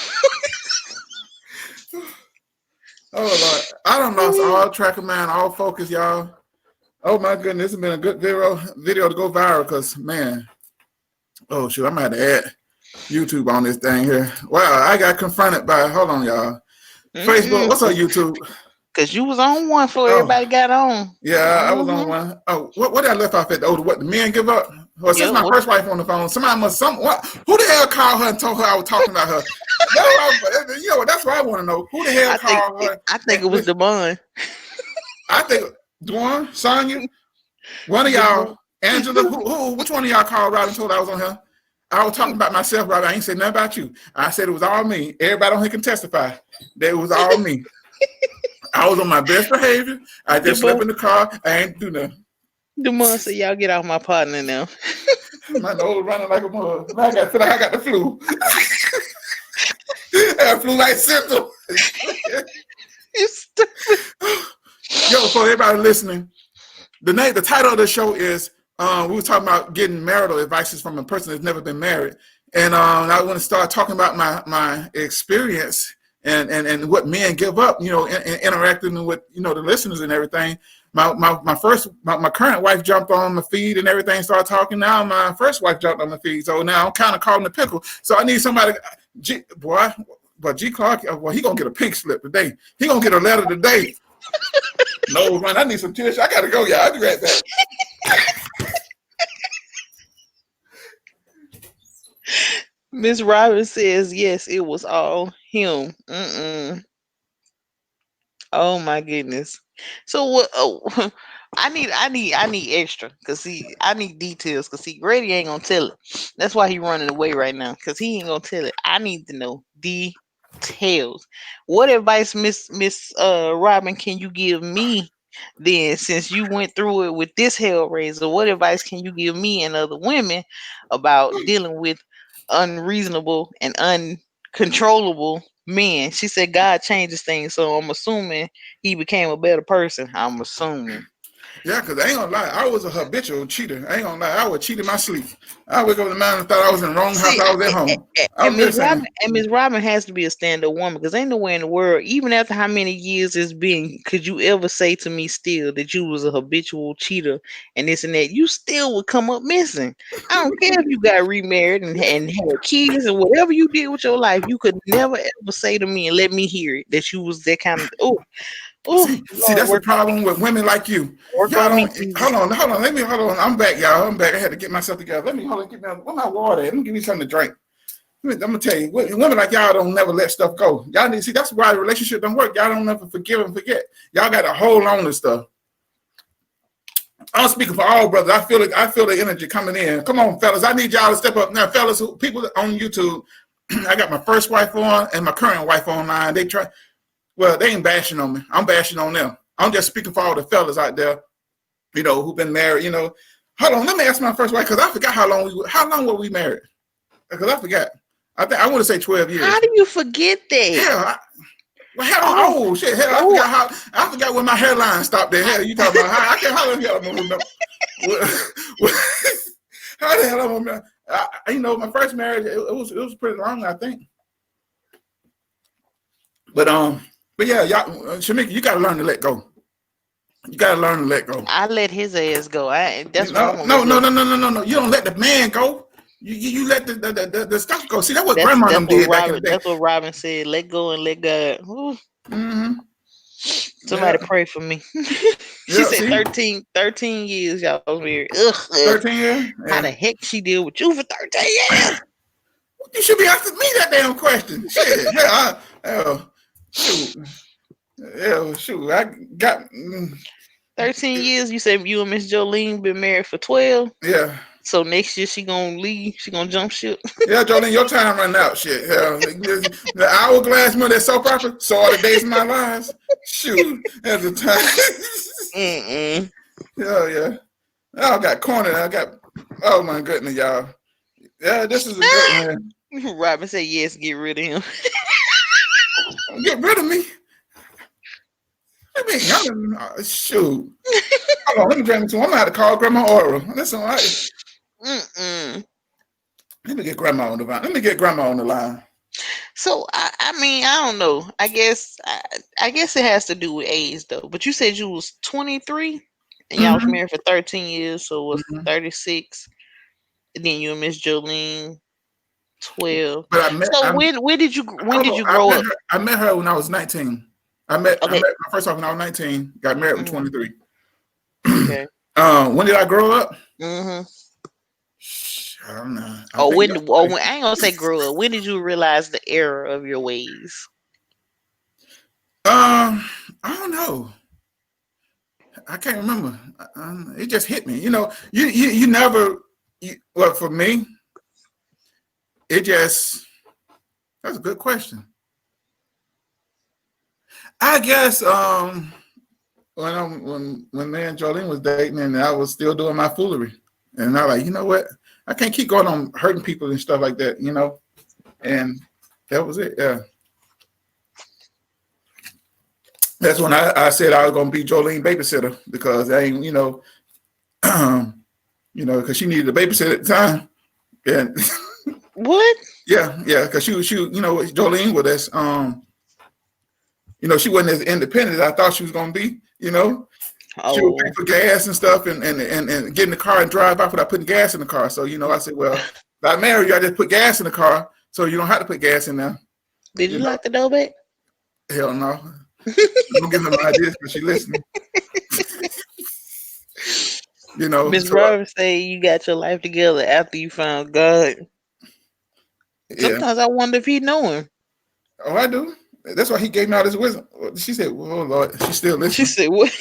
Oh, Lord. I done lost all track of mine, all focus, y'all. Oh, my goodness. This has been a good video to go viral because, man, oh, shoot, I'm going to have to add YouTube on this thing here. Wow, I got confronted by, hold on, y'all. Facebook, what's up, YouTube? Cause you was on one before Oh, everybody got on. yeah, I was on one. Oh, what did I left off at? Oh, what, the men give up? Well, since Yep. my first wife on the phone, somebody must, who the hell called her and told her I was talking about her? That's what I want to know. Who the hell I think called her? I think it was Devon. I think, Dwan, Sonya, one of Devon. y'all, Angela, which one of y'all called Robin and told I was on here? I was talking about myself, Robin. I ain't said nothing about you. I said it was all me. Everybody on here can testify that it was all me. I was on my best behavior. I just slept in the car. I ain't do nothing. Devon said, "Y'all get off my partner now." My nose running like a mug. I feel like I got the flu. I got flu-like symptoms. You stupid. Yo, for everybody listening, the title of the show is we were talking about getting marital advices from a person that's never been married, and I want to start talking about my experience and what men give up, in interacting with the listeners and everything. My current wife jumped on my feed and everything, started talking. Now my first wife jumped on my feed, so now I'm kind of caught in the pickle. So I need somebody, but G Clark, well, he gonna get a pink slip today. He gonna get a letter today. No, man, I need some tissue. I gotta go, y'all. I'll be right back. Miss Robin says, "Yes, it was all him." Oh my goodness. So what? Oh, I need extra because I need details because Grady ain't gonna tell it. That's why he running away right now because he ain't gonna tell it. I need to know details. What advice, Miss Robin, can you give me then? Since you went through it with this Hellraiser, what advice can you give me and other women about dealing with unreasonable and uncontrollable men. She said God changes things, so I'm assuming he became a better person. I'm assuming. Yeah, because I ain't gonna lie, I was a habitual cheater. I ain't gonna lie, I would cheat in my sleep. I wake up in the morning and thought I was in the wrong house. See, I was at home. and I'm Miss just saying. Robin and Miss Robin has to be a stand-up woman because ain't nowhere in the world, even after how many years it's been, could you ever say to me still that you was a habitual cheater and this and that? You still would come up missing. I don't care if you got remarried and had kids and whatever you did with your life, you could never ever say to me and let me hear it that you was that kind of See, Lord, that's the problem with women like you. work Y'all on me, don't Jesus. hold on. Let me hold on. I'm back, y'all. I'm back. I had to get myself together. Let me hold on. Get me where my water at? Let me give me something to drink. I'm gonna tell you, women like y'all don't never let stuff go. Y'all need to see that's why the relationship don't work. Y'all don't never forgive and forget. Y'all got to hold on to stuff. I'm speaking for all brothers. I feel it. I feel the energy coming in. Come on, fellas. I need y'all to step up now, fellas. People on YouTube. I got my first wife on and my current wife online. They try. Well, they ain't bashing on me. I'm bashing on them. I'm just speaking for all the fellas out there, who've been married. Hold on. Let me ask my first wife because I forgot how long were we married? Because I forgot. I want to say 12 How years. do you forget that? Hell, hell, Oh, oh shit, hell, I oh, forgot I forgot when my hairline stopped there. Hell, you talking about how I can't how the hell I'm gonna remember? How the hell I'm gonna remember? My first marriage it was pretty long, I think. But yeah, y'all, Shamika, you gotta learn to let go. You gotta learn to let go. I let his ass go. You That's what I'm know, gonna no, let no, go. no, no, no, no, no. You don't let the man go. You let the stuff go. See, that's what That's grandma and that's them what did back in the Robin. day. That's what Robin said. Let go and let God. Ooh, Mm-hmm. somebody Yeah, pray for me. She yeah. said See, 13 years y'all was married. Ugh, ugh. 13 years. How Yeah. the heck she deal with you for 13 years? You should be asking me that damn question. Shit. Shoot. Yeah, shoot. I got. 13 years. You said you and Miss Jolene been married for 12. Yeah. So next year she gonna leave. She gonna jump ship. Yeah, Jolene, your time running out. Shit. Hell, the hourglass money, that soap opera, so are the days of my lives. Shoot. At the time. Mm-mm. Yeah, yeah. I got cornered. Oh my goodness, y'all. Yeah, this is a good one. Robin said yes. Get rid of him. Get rid of me. I mean, shoot. Hold on, let me drink me too. I'm gonna have to call Grandma Aura. Listen, Mm-mm. let me get Grandma on the line. Let me get Grandma on the line. So I mean I don't know. I guess it has to do with age though. But you said you was 23 and y'all was Mm-hmm. married for 13 years, so it was Mm-hmm. 36. And then you and Miss Jolene 12. But So when hold did on, you grow up? I met her when I was 19. I met Okay. my first off when I was 19. Got married with Hmm. 23. Okay. When did I grow up? Hmm. I don't know. I Or think when I ain't gonna say grow up. When did you realize the error of your ways? I don't know. I can't remember. It just hit me. You never. Well, for me, it just. That's a good question. I guess when me and Jolene was dating and I was still doing my foolery, and I like, you know what? I can't keep going on hurting people and stuff like that, And that was it. Yeah, that's when I said I was gonna be Jolene babysitter because I ain't, because she needed a babysitter at the time, and What? yeah, because she, Jolene with us, she wasn't as independent as I thought she was gonna be, She would pay Oh, for gas and stuff and get in the car and drive off without putting gas in the car. So, I said, well, if I marry you, I just put gas in the car so you don't have to put gas in there. did You you know, lock the door back? hell no. Don't give her no ideas because she listening. Miss So Robin say you got your life together after you found God. yeah. Sometimes I wonder if he know him. Oh, I do. That's why he gave me all this wisdom. She said, well, oh Lord, she's still She listening. said what?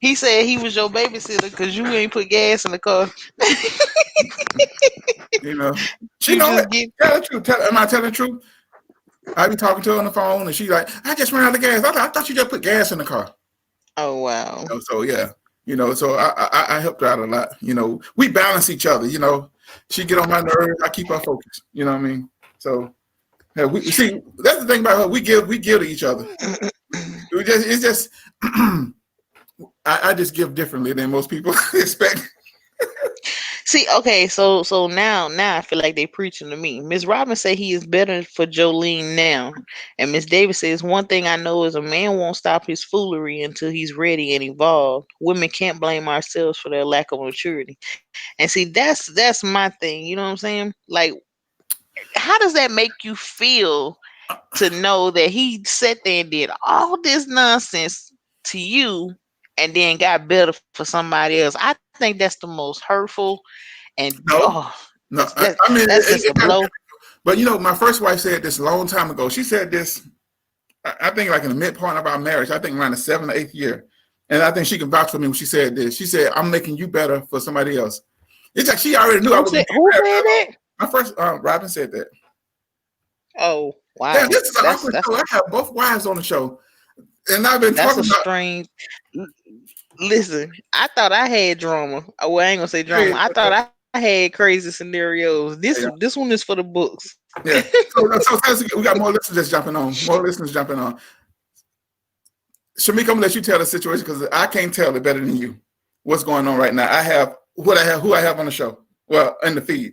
He said he was your babysitter because you ain't put gas in the car. you know, she You know it. just get Tell the truth. Am I telling the truth? I be talking to her on the phone and she's like, I just ran out of gas. I thought you just put gas in the car. oh wow. So yeah, so I helped her out a lot. We balance each other. She get on my nerves. I keep her focused. You know what I mean? So yeah, we see that's the thing about her. We give to each other. It's just I just give differently than most people expect. See, okay, so now I feel like they preaching to me. Miss Robin say he is better for Jolene now, and Miss Davis says one thing I know is a man won't stop his foolery until he's ready and evolved. Women can't blame ourselves for their lack of maturity. And see, that's my thing. You know what I'm saying? Like, how does that make you feel to know that he sat there and did all this nonsense to you, and then got better for somebody else? I think that's the most hurtful and oh, No, no. I mean, that's just a blow. but you know, my first wife said this a long time ago. She said this, I think, like in the mid part of our marriage. I think around the 7th or 8th year, and I think she can vouch for me when she said this. She said, "I'm making you better for somebody else." It's like she already knew I Who was going said to get who married. said that? My first, Robin said that. Oh Yeah, wow, this is an awkward show. I have both wives on the show, and I've been that's talking a about. strange. Listen, I thought I had drama. Well, I ain't gonna say drama. Hey, I thought I had crazy scenarios. yeah, This one is for the books. yeah. So we got more listeners just jumping on. More listeners jumping on. Shamika, I'm gonna let you tell the situation because I can't tell it better than you. What's going on right now? I have who I have on the show. Well, in the feed.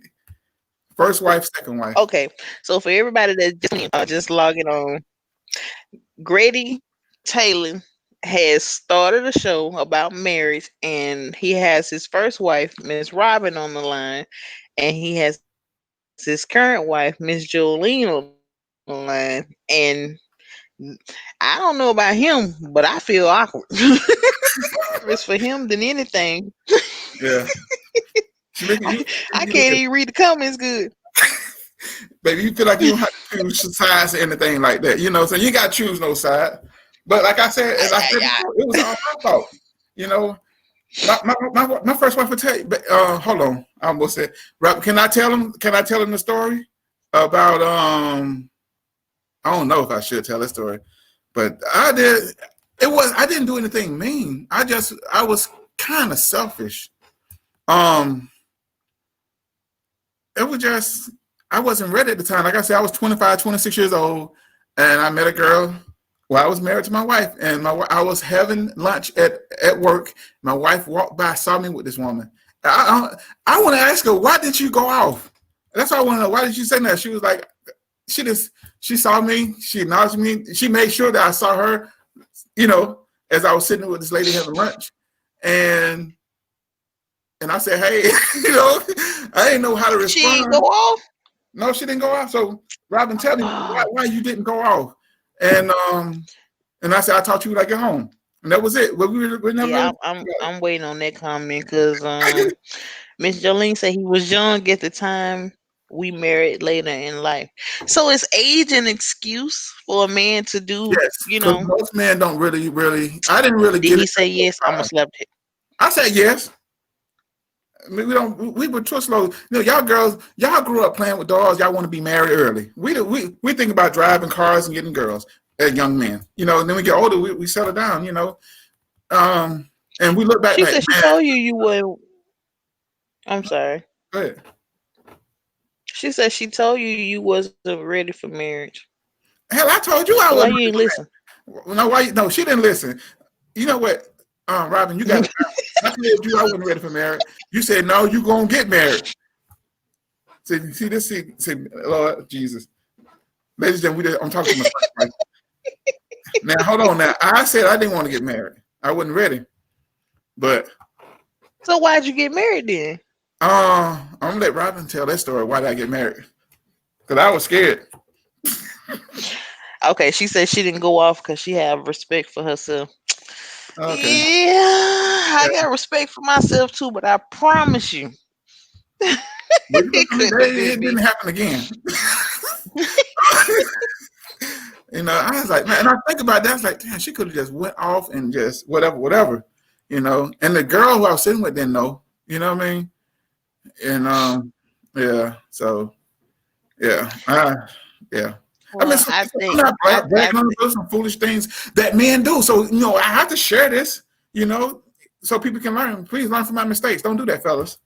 First wife, second wife. Okay, so for everybody that's just logging on, Grady Taylor has started a show about marriage, and he has his first wife, Miss Robin, on the line, and he has his current wife, Miss Jolene, on the line. And I don't know about him, but I feel awkward. It's for him than anything. Yeah. Shamika, I you, can't you even read the comments good. baby, you feel like you don't have to choose sides or anything like that. You know, so you got to choose no side. But like I said, as I said before, it was all my fault. You know, my first wife would tell you. But hold on, I almost said, Rob, can I tell him? Can I tell him the story about? I don't know if I should tell that story, but I did. I didn't do anything mean. I was kind of selfish. Um, it was just I wasn't ready at the time. Like I said, I was 25, 26 years old, and I met a girl. Well, I was married to my wife, and I was having lunch at work. My wife walked by, saw me with this woman. I want to ask her, why did you go off? That's what I want to know. Why did you say that? She was like, she saw me, she acknowledged me, she made sure that I saw her, you know, as I was sitting with this lady having lunch, and I said, hey, you know, I didn't know how to She respond. go off. No, she didn't go off. So Robin, tell me Oh, why you didn't go off. And I said, I taught you when I get home. And that was it. But we never yeah, really I'm waiting on that comment because Miss Jolene said he was young at the time we married later in life. So is age an excuse for a man to do? yes, You because know, most men don't really I didn't really did get he it. say yes? I'm gonna slap it. I said yes. I mean, we were too slow. You know, y'all girls, y'all grew up playing with dolls. Y'all want to be married early. We think about driving cars and getting girls as young men. You know, and then we get older, we settle down, you know. And we look back She like, said she man, told you were. I'm sorry. go ahead. She said she told you wasn't ready for marriage. Hell, I told you I So why wasn't you ain't listen? ready. No, why? No, she didn't listen. You know what, Robin, you got it. I told you I wasn't ready for marriage. You said no, you gonna get married. See, Lord Jesus, ladies and gentlemen, I'm talking to my first wife. Now, hold on. Now, I said I didn't want to get married. I wasn't ready, but So why'd you get married then? I'm gonna let Robin tell that story. Why did I get married? Because I was scared. Okay, she said she didn't go off because she have respect for herself. Okay. Yeah, I Yeah. got respect for myself too, but I promise you, it couldn't have It been didn't me. happen again. You know, I was like, man, and I think about that. I was like, damn, she could have just went off and just whatever. You know, and the girl who I was sitting with didn't know. You know what I mean? And yeah. So yeah, yeah. I mean, Well, I'm not I bragging on those some foolish things that men do. So you know, I have to share this. You know, so people can learn. Please learn from my mistakes. Don't do that, fellas.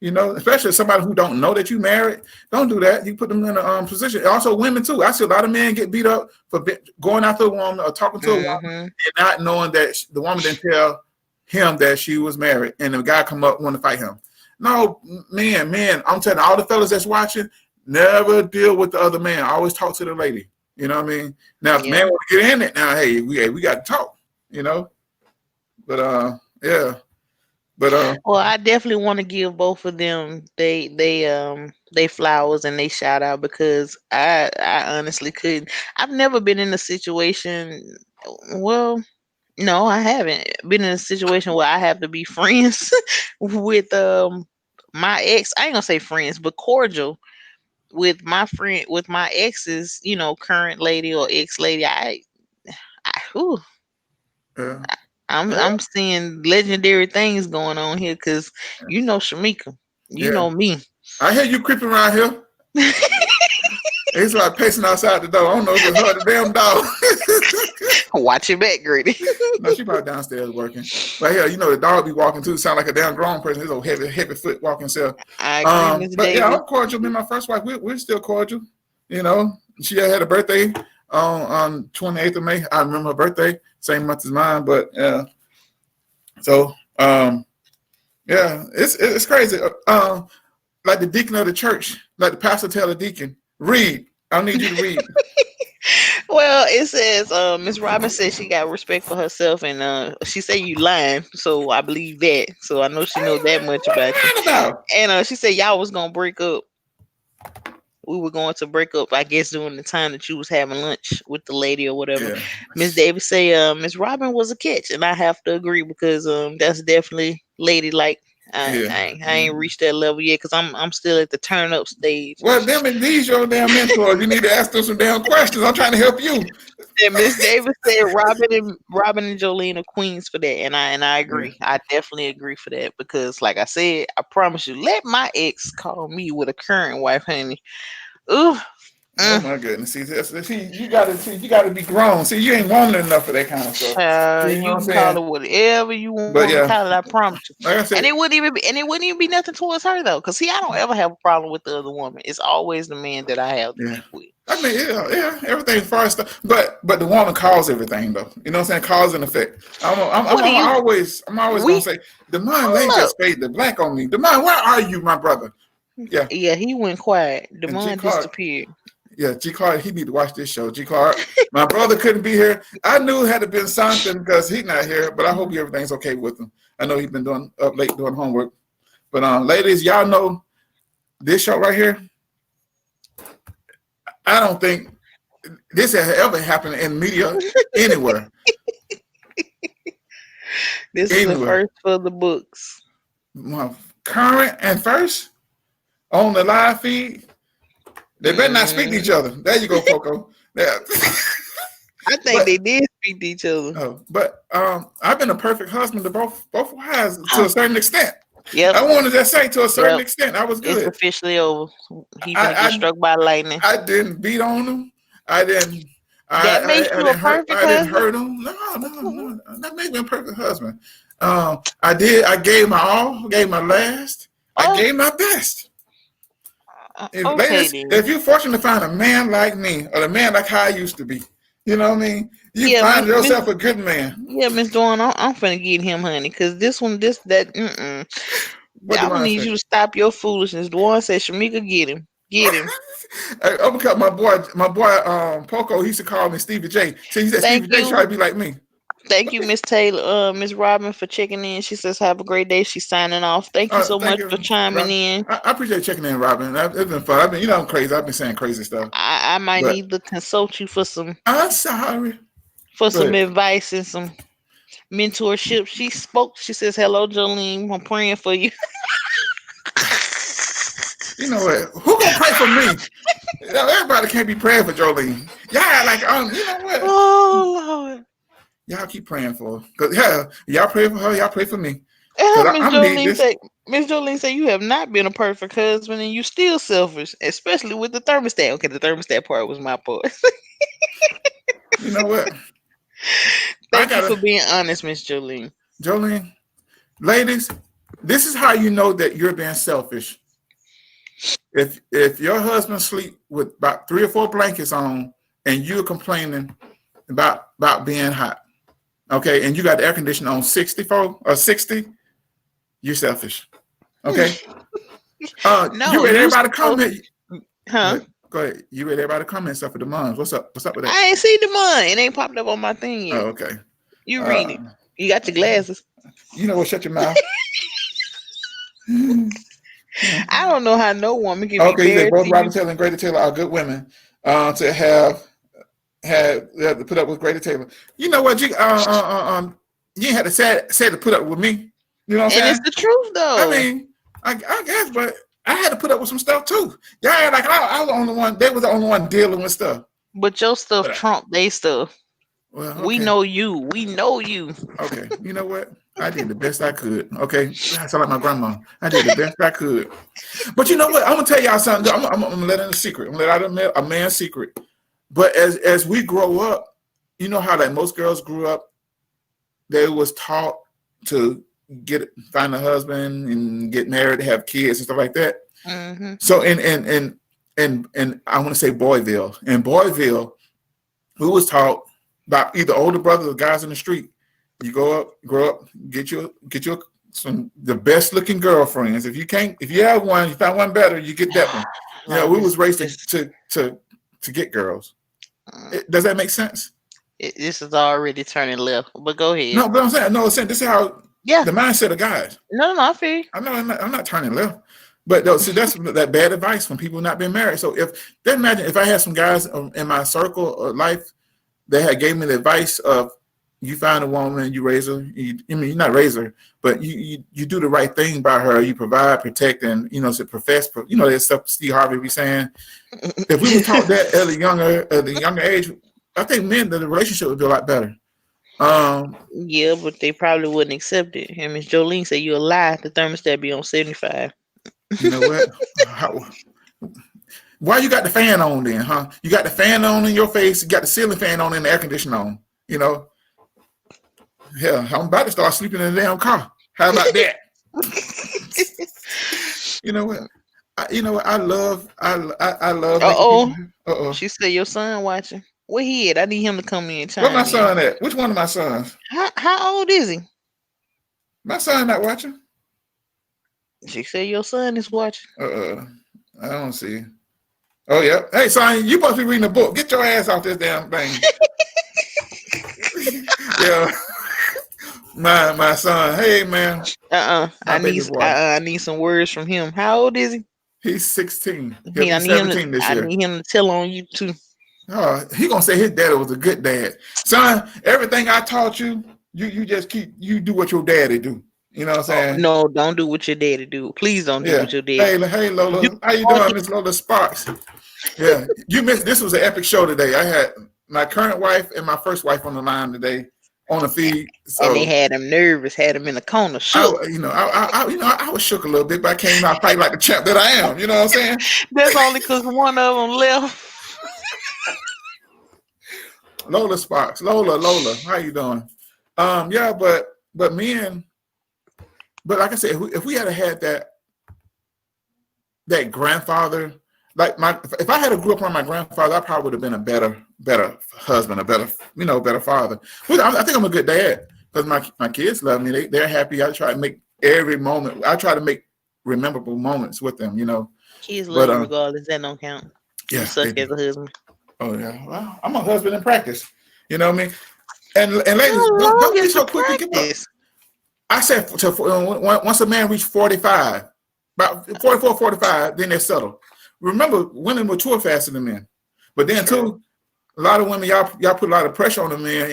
Especially somebody who don't know that you married. Don't do that. You put them in a position. Also, women too. I see a lot of men get beat up for going after a woman or talking to a woman Mm-hmm. and not knowing that the woman didn't tell him that she was married, and the guy come up want to fight him. No, man, I'm telling all the fellas that's watching, never deal with the other man. Always talk to the lady. You know what I mean? Now, if the man Yeah. want to get in it, now, hey, we got to talk. You know, but yeah, but Well, I definitely want to give both of them they flowers and they shout out because I honestly couldn't. I've never been in a situation. Well, no, I haven't been in a situation where I have to be friends with my ex. I ain't gonna say friends, but cordial with my friend with my ex's, current lady or ex lady. Whew, yeah, yeah, I'm seeing legendary things going on here because Shamika, you yeah. know me. I hear you creeping around here. It's like pacing outside the door. I don't know if it's her or the damn dog. Watch your back, Grady. No, she probably downstairs working. But yeah, the dog be walking too. Sound like a damn grown person. His old heavy foot walking self. I agree, Miss But yeah, Davis. I'm cordial. Me and my first wife, we're still cordial. You know, she had a birthday on 28th of May. I remember her birthday, same month as mine. But yeah, so yeah, it's crazy. Like the deacon of the church, like the pastor tell the deacon, read. I need you to read. Well, it says Miss Robin says she got respect for herself, and she say you lying, so I believe that. So I know she know that much What are you about you. lying about? And she said y'all was gonna break up. We were going to break up, I guess, during the time that you was having lunch with the lady or whatever. Yeah, Miss Davis say Miss Robin was a catch, and I have to agree because that's definitely ladylike. yeah. I ain't reached that level yet because I'm still at the turn up stage. Well, them and these your damn mentors. You need to ask them some damn questions. I'm trying to help you. And Miss Davis said Robin and Jolene are queens for that, and I Yeah. agree. I definitely agree for that because, like I said, I promise you, let my ex call me with a current wife, honey. Ooh, Oh mm, my goodness. You gotta be grown. See, you ain't woman enough for that kind of stuff. See, you know you what I'm can call saying? it whatever you want to But call yeah, it. I promise you. like I And said, it wouldn't even be nothing towards her though, because see, I don't ever have a problem with the other woman. It's always the man that I have the yeah. beef with. I mean, yeah, everything as far as stuff. But the woman calls everything though. You know what I'm saying? Cause and effect. What do you? I'm always gonna We say, Demond Lane hold up. just fade the black on me. Demond, where are you, my brother? Yeah. Yeah, he went quiet. And G Demond Clark, disappeared. yeah, G Clark, he need to watch this show. G Clark, my brother couldn't be here. I knew it had to been something because he's not here, but I hope everything's okay with him. I know he's been doing up late doing homework. But ladies, y'all know this show right here. I don't think this has ever happened in media anywhere. This is a Anywhere. first for the books. Well, current and first on the live feed, they better not speak to each Mm, other. There you go, Poco. Yeah. I think but they did speak to each other. I've been a perfect husband to both wives to Oh, a certain extent. yep, I wanted to say to a certain yep. extent, I was It's good. officially over. He finna get I struck by lightning. I didn't beat on them. I didn't. That makes I you a didn't hurt. perfect I didn't husband. hurt them. No, no, no. That made me a perfect husband. I did. I gave my all. Gave my last. I Oh, gave my best. okay Ladies, then. if you're fortunate to find a man like me or a man like how I used to be, you know what I mean. You Yeah, find yourself a good man. yeah, Miss Dawn, I'm finna get him, honey, cause this one, this that, What I'm do gonna I need say? you to stop your foolishness. Dawn said, Shamika, get him. I'm gonna cut my boy, Poco. He used to call me Stevie J. So he said Thank Stevie J try you, to be like me. thank you, Miss Taylor, Miss Robin for checking in. She says, have a great day. She's signing off. Thank you so Thank much for you, chiming Rob. in. I appreciate checking in, Robin. It's been fun. I'm crazy. I've been saying crazy stuff, I might but need to consult you I'm sorry. for some But advice and some mentorship. She spoke. She says, hello, Jolene. I'm praying for you. you know what? Who gonna pray for me? Everybody can't be praying for Jolene. Yeah, like you know what? Oh Lord. Y'all keep praying for her. Cause yeah, y'all pray for her. Y'all pray for me. And Cause her, Miss I'm need Jolene this. say, Miss Jolene say you have not been a perfect husband and you still selfish, especially with the thermostat. Okay, the thermostat part was my part. You know what? I Thank you for gotta being honest, Miss Jolene. Jolene, ladies. This is how you know that you're being selfish. If your husband sleep with about 3 or 4 blankets on, and you're complaining about being hot, okay, and you got the air conditioner on 64 or 60, you're selfish. Okay. You No, read you everybody supposed, comment. Go huh? ahead. Go ahead. You read everybody comment stuff for the moms. What's up? What's up with that? I ain't seen the money. It ain't popped up on my thing Oh, yet. okay. You read Uh, it. You got your glasses. you know what? Shut your mouth. I don't know how no woman can be Okay, you said married both to Robert you. Taylor and Greta Taylor are good women to have to put up with Greta Taylor. You know what? You ain't had to say to put up with me. You know what I'm And it's saying? the truth I though. mean, I guess, but I had to put up with some stuff too. Y'all had like I was the only one. They was the only one dealing with stuff. But your stuff But trump they stuff. well, We okay, know you. We know you. okay. You know what? I did the best I could. Okay, I sound like my grandma. I did the best I could. But you know what? I'm gonna tell y'all something. I'm gonna let in a secret. I'm gonna let out a man's secret. But as we grow up, you know how like most girls grew up, they was taught to find a husband and get married, have kids and stuff like that. Hmm. So in I want to say Boyville. In Boyville, we was taught by either older brothers or guys in the street. You grow up, get your some the best looking girlfriends. If you have one, you find one better, you get that one. You know, Like we was raised this, to get girls. uh, Does that make sense? this is already turning left. But go ahead. No, but I'm saying no. I'm saying this is how Yeah. the mindset of guys. No, no, no, I feel you. I know I'm not turning left, but though, see that's that bad advice from people not being married. So then imagine if I had some guys in my circle of life that had gave me the advice of you find a woman, you raise her. You not raise her, but you do the right thing by her. You provide, protect, and profess. That stuff Steve Harvey be saying. If we was taught that at a younger age, I think the relationship would be a lot better. Um, Yeah, but they probably wouldn't accept it. And Miss Jolene said you a lie. The thermostat be on 75. you know what? Why you got the fan on then, huh? You got the fan on in your face. You got the ceiling fan on and the air conditioner on. You know, hell, I'm about to start sleeping in the damn car. How about that? You know what? I love Uh making people. oh. Uh-oh. She said your son watching. Where he at? I need him to come in and Where my chime in. son at? Which one of my sons? How old is he? My son not watching. She said your son is watching. I don't see. Oh yeah. Hey son, you supposed to be reading a book. Get your ass off this damn thing. Yeah. My son. Hey man. My baby boy. I need some words from him. How old is he? He's 16. He'll be I need him to 17 this I year. need him to tell on you too. He gonna say his daddy was a good dad. Son, everything I taught you, you just you do what your daddy do. You know what I'm Oh, saying? no, don't do what your daddy do. Please don't do Yeah. what your daddy Hey do. Lola, how you doing, Miss Lola Sparks? Yeah, you missed. This was an epic show today. I had my current wife and my first wife on the line today on the feed. And they So had him nervous, had him in the corner, shook. I was shook a little bit, but I came out fight like the champ that I am. You know what I'm saying? That's only because one of them left. Lola Sparks, Lola, how you doing? Yeah, but men, but like I said, if we had had that grandfather, like if I had grew up on my grandfather, I probably would have been a better husband, a better father. But I think I'm a good dad because my kids love me. They're happy. I try to make every moment. I try to make rememberable moments with them. Kids love But you regardless. That don't count. You yeah, suck they as do. a husband. Oh yeah. Well, I'm a husband in practice. You know what I mean? And ladies, How long don't be is the so quick to give up. practice? I said once a man reached 45, about 44, 45, then they settle. Remember, women mature faster than men. But then True. too, a lot of women, y'all put a lot of pressure on the men,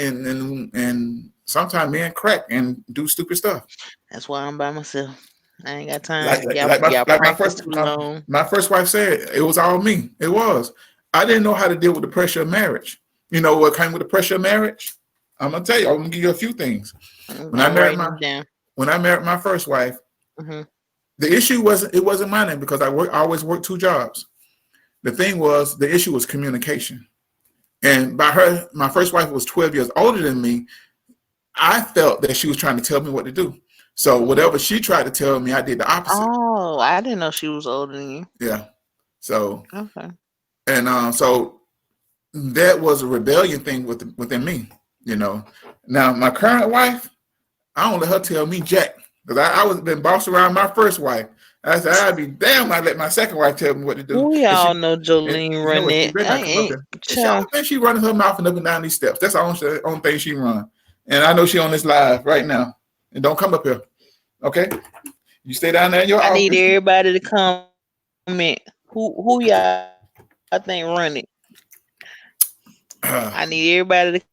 and sometimes men crack and do stupid stuff. That's why I'm by myself. I ain't got time. Like Y'all, like my y'all like my practice first too long. my first wife said, it was all me. It was. I didn't know how to deal with the pressure of marriage. You know what came with the pressure of marriage? I'm gonna tell you. I'm gonna give you a few things. When I I'm married writing my it down. when I married my first wife, Hmm. the issue wasn't mine because I always worked 2 jobs. The thing was the issue was communication. And by her, my first wife was 12 years older than me. I felt that she was trying to tell me what to do. So whatever she tried to tell me, I did the opposite. Oh, I didn't know she was older than you. Yeah. So Okay. and so that was a rebellion thing within me. You know. Now my current wife, I don't let her tell me jack because I was been bossed around my first wife. I said I'd be damn. I let my second wife tell me what to do. We And she all know and Jolene you know run what? She it. better I not come up ain't here. And she child. only thing she running her mouth and up and down these steps. That's the only thing she run. And I know she on this live right now. And don't come up here. Okay? You stay down there in your I need office. everybody to comment. Who y'all think run it? I need everybody to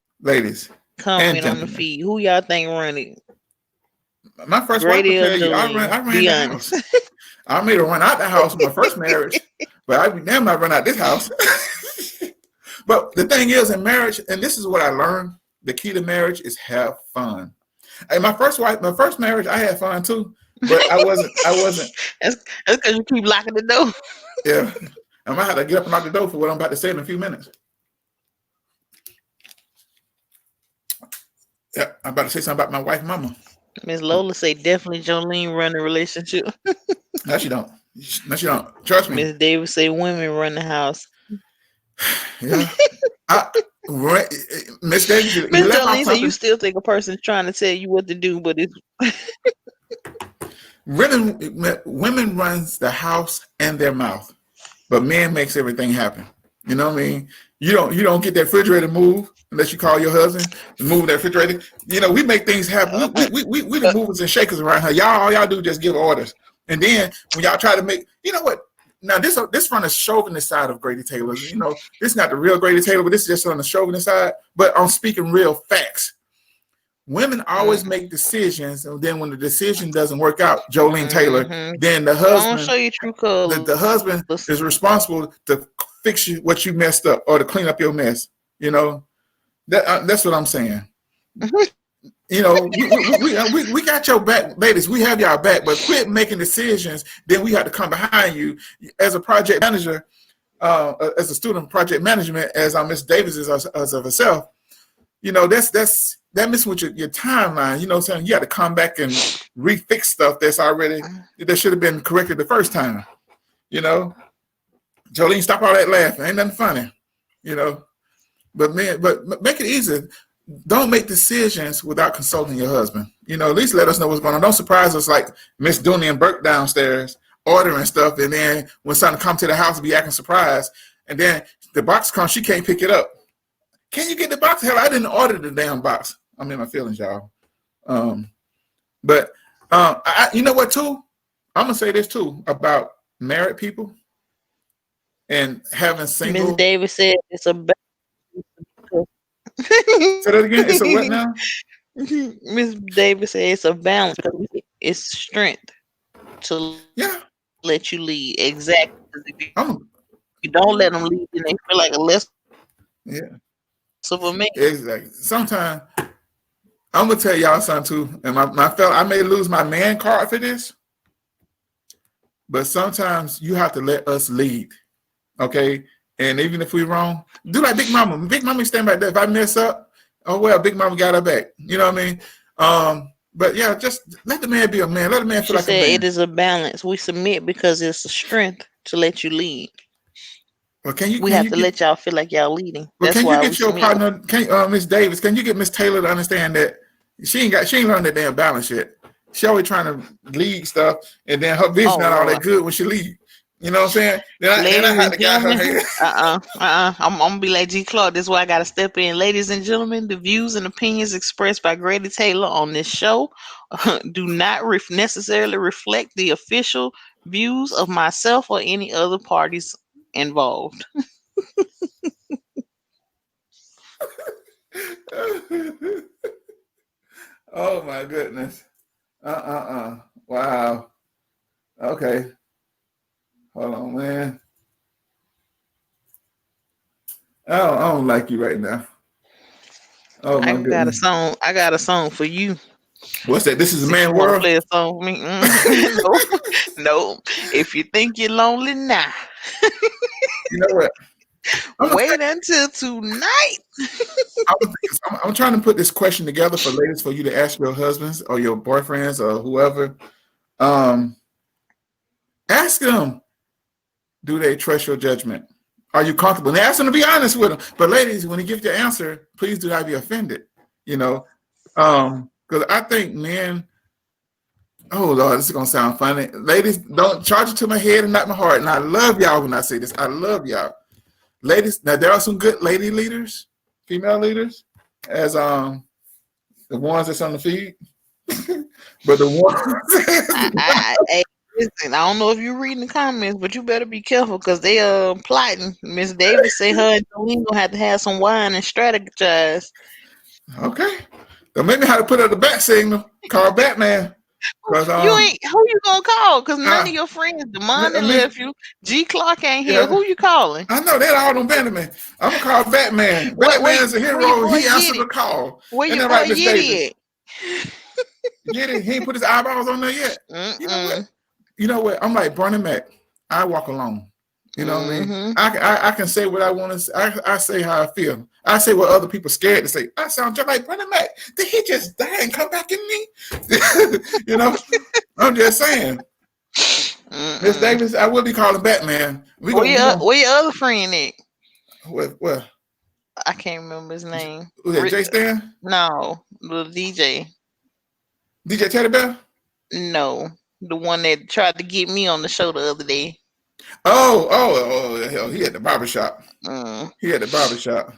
comment on the feed. Ladies Who y'all think and run it? gentlemen. My first Grady wife or will tell you Jolene? I Be ran the honest. house. I made her run out the house in my first marriage, but I'd be damn not run out this house. But the thing is in marriage, and this is what I learned, the key to marriage is have fun. And my first marriage, I had fun too, but I wasn't, That's because you keep locking the door. yeah. I might have to get up and lock the door for what I'm about to say in a few minutes. Yeah, I'm about to say something about my wife, mama. Miss Lola say definitely Jolene run the relationship. No, she don't. No, she don't. Trust me. Miss Davis say women run the house. Yeah. I, Miss Davis, you Miss left Jolene off say you something. still think a person trying to tell you what to do, but it's Women runs the house and their mouth, but men makes everything happen. You know what I mean? You don't get that refrigerator moved unless you call your husband to move that refrigerator. You know, we make things happen. We the uh, movers and shakers around here. Y'all all y'all do is just give orders. And then when y'all try to make, you know what? Now this from the chauvinist side of Grady Taylor. You know, this is not the real Grady Taylor, but this is just on the chauvinist side. But I'm speaking real facts. Women always mm, make decisions, and then when the decision doesn't work out, Jolene Taylor, mm-hmm. then the Go on, show husband, your true colors. the husband is responsible to fix you what you messed up or to clean up your mess. You know that's what I'm saying. You know, we got your back, ladies. We have y'all back, but quit making decisions. Then we have to come behind you as a project manager, as a student of project management, as Miss Davis is as of herself. You know, that messes with your timeline. You know what I'm saying? You got to come back and refix stuff that should have been corrected the first time. You know, Jolene, stop all that laughing. Ain't nothing funny. You know, but man, but make it easy. Don't make decisions without consulting your husband. You know, at least let us know what's going on. Don't surprise us like Miss Dooney and Burke downstairs ordering stuff, and then when something come to the house, be acting surprised, and then the box comes, she can't pick it up. Can you get the box? Hell, I didn't order the damn box. I'm in my feelings, y'all. But you know what, too? I'm gonna say this too about married people and having Miss single. Davis said it's a Say that again. It's a what now? Miss Davis said it's a balance. It's strength to let you Yeah, lead. Exactly. 'Cause if you don't let them lead, then they I'm. feel like a less of a man. Yeah, exactly. Sometimes I'm gonna tell y'all something too. And my fella, I may lose my man card for this, but sometimes you have to let us lead. Okay. And even if we're wrong, do like Big Mama. Big Mama stand back there. If I mess up, oh well, Big Mama got her back. You know what I mean? But yeah, just let the man be a man. Let the man She feel like a said it man. is a balance. We submit because it's a strength to let you lead. Well, We can have you to get let y'all feel like y'all leading. well That's can you why we get your submit. partner, Miss Davis, can you get Miss Taylor to understand that she ain't learned that damn balance yet. She always trying to lead stuff, and then her Oh vision not all that Lord. good when she lead. You know what I'm saying? Then I Ladies had and to guide her gentlemen, hand. I'm gonna be like G Clark. This is why I gotta step in. Ladies and gentlemen, the views and opinions expressed by Grady Taylor on this show do not necessarily reflect the official views of myself or any other parties involved. Oh my goodness. Wow. Okay. Hold on, man. I don't like you right now. Oh my I got a goodness. song. I got a song for you. What's that? This is a Since you man want to world? play a song for me, no, no. If you think you're lonely now, You know what? I'm gonna Wait until tonight. I'm trying to put this question together for ladies for you to ask your husbands or your boyfriends or whoever. Um, Ask them, do they trust your judgment? Are you comfortable? And ask them to be honest with them. But ladies, when you give your answer, please do not be offended. You know, because I think men. Oh Lord, this is gonna sound funny. Ladies, don't charge it to my head and not my heart. And I love y'all when I say this. I love y'all. Ladies, now there are some good lady leaders, female leaders, as the ones that's on the feed. But the Hey, listen, I don't know if you're reading the comments, but you better be careful because they plotting. Miss Davis say her and Jolene gonna have to have some wine and strategize. okay, don't make me have to put up the bat signal. Call Batman. Cause You ain't who you gonna call? Cause none of uh, your friends, mi- Demond and mi- left you. G Clark ain't here. yeah, Who you calling? I know that all them Batman. I'm gonna call Batman. Batman's a Where your hero. boy He answered Yitty? the call. Where And your then boy right, Miss Yitty Davis. at? Get it? He ain't put his eyeballs on there yet. You know Mm-mm. what? You know what? I'm like Bernie Mac. I walk alone. You know what I mean? Mm-hmm. I can say what I want to say. I say how I feel. I say what other people scared to say. I sound just like Bernie Mac. Did he just die and come back in me? You know? I'm just saying. Miss Mm-mm. Davis, I will be calling Batman. Where your other friend at? What? I can't remember his name. Was that Jay Stan? No, the DJ. DJ Teddy Bear? No, the one that tried to get me on the show the other day. Hell, he at the barbershop. Mm. He at the barbershop.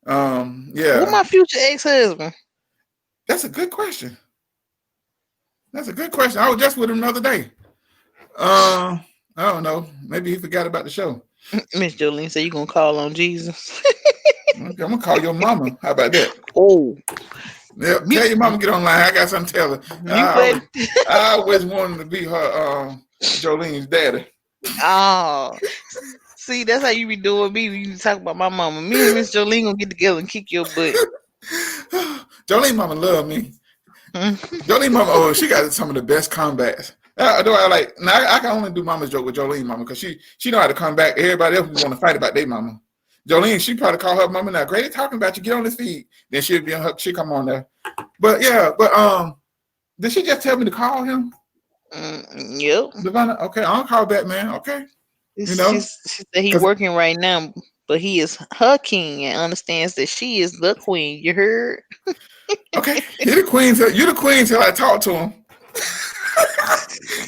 Who Yeah. my future ex-husband? That's a good question. That's a good question. I was just with him the other day. I don't know. Maybe he forgot about the show. Miss Jolene said you gonna call on Jesus. Okay, I'm gonna call your mama. How about that? Oh, Yeah, tell mute, your mama get online. I got something to tell her. mute button. I always wanted to be her Jolene's daddy. Oh, see, that's how you be doing me when you talk about my mama. Me and Miss Jolene gonna get together and kick your butt. Jolene mama love me. Mm. Jolene mama, she got some of the best comebacks. I can only do mama's joke with Jolene mama because she know how to come back. Everybody else want to fight about their mama. Jolene, she probably call her mama now. Great talking about you. Get on this feed. Then she'll be on her. She come on there. But yeah, did she just tell me to call him? Yep. Devonna, okay, I'll call Batman. Okay, you know, She said he because working right now, but he is her king and understands that she is the queen. You heard? okay, you're the queen. You the queen till I talk to him.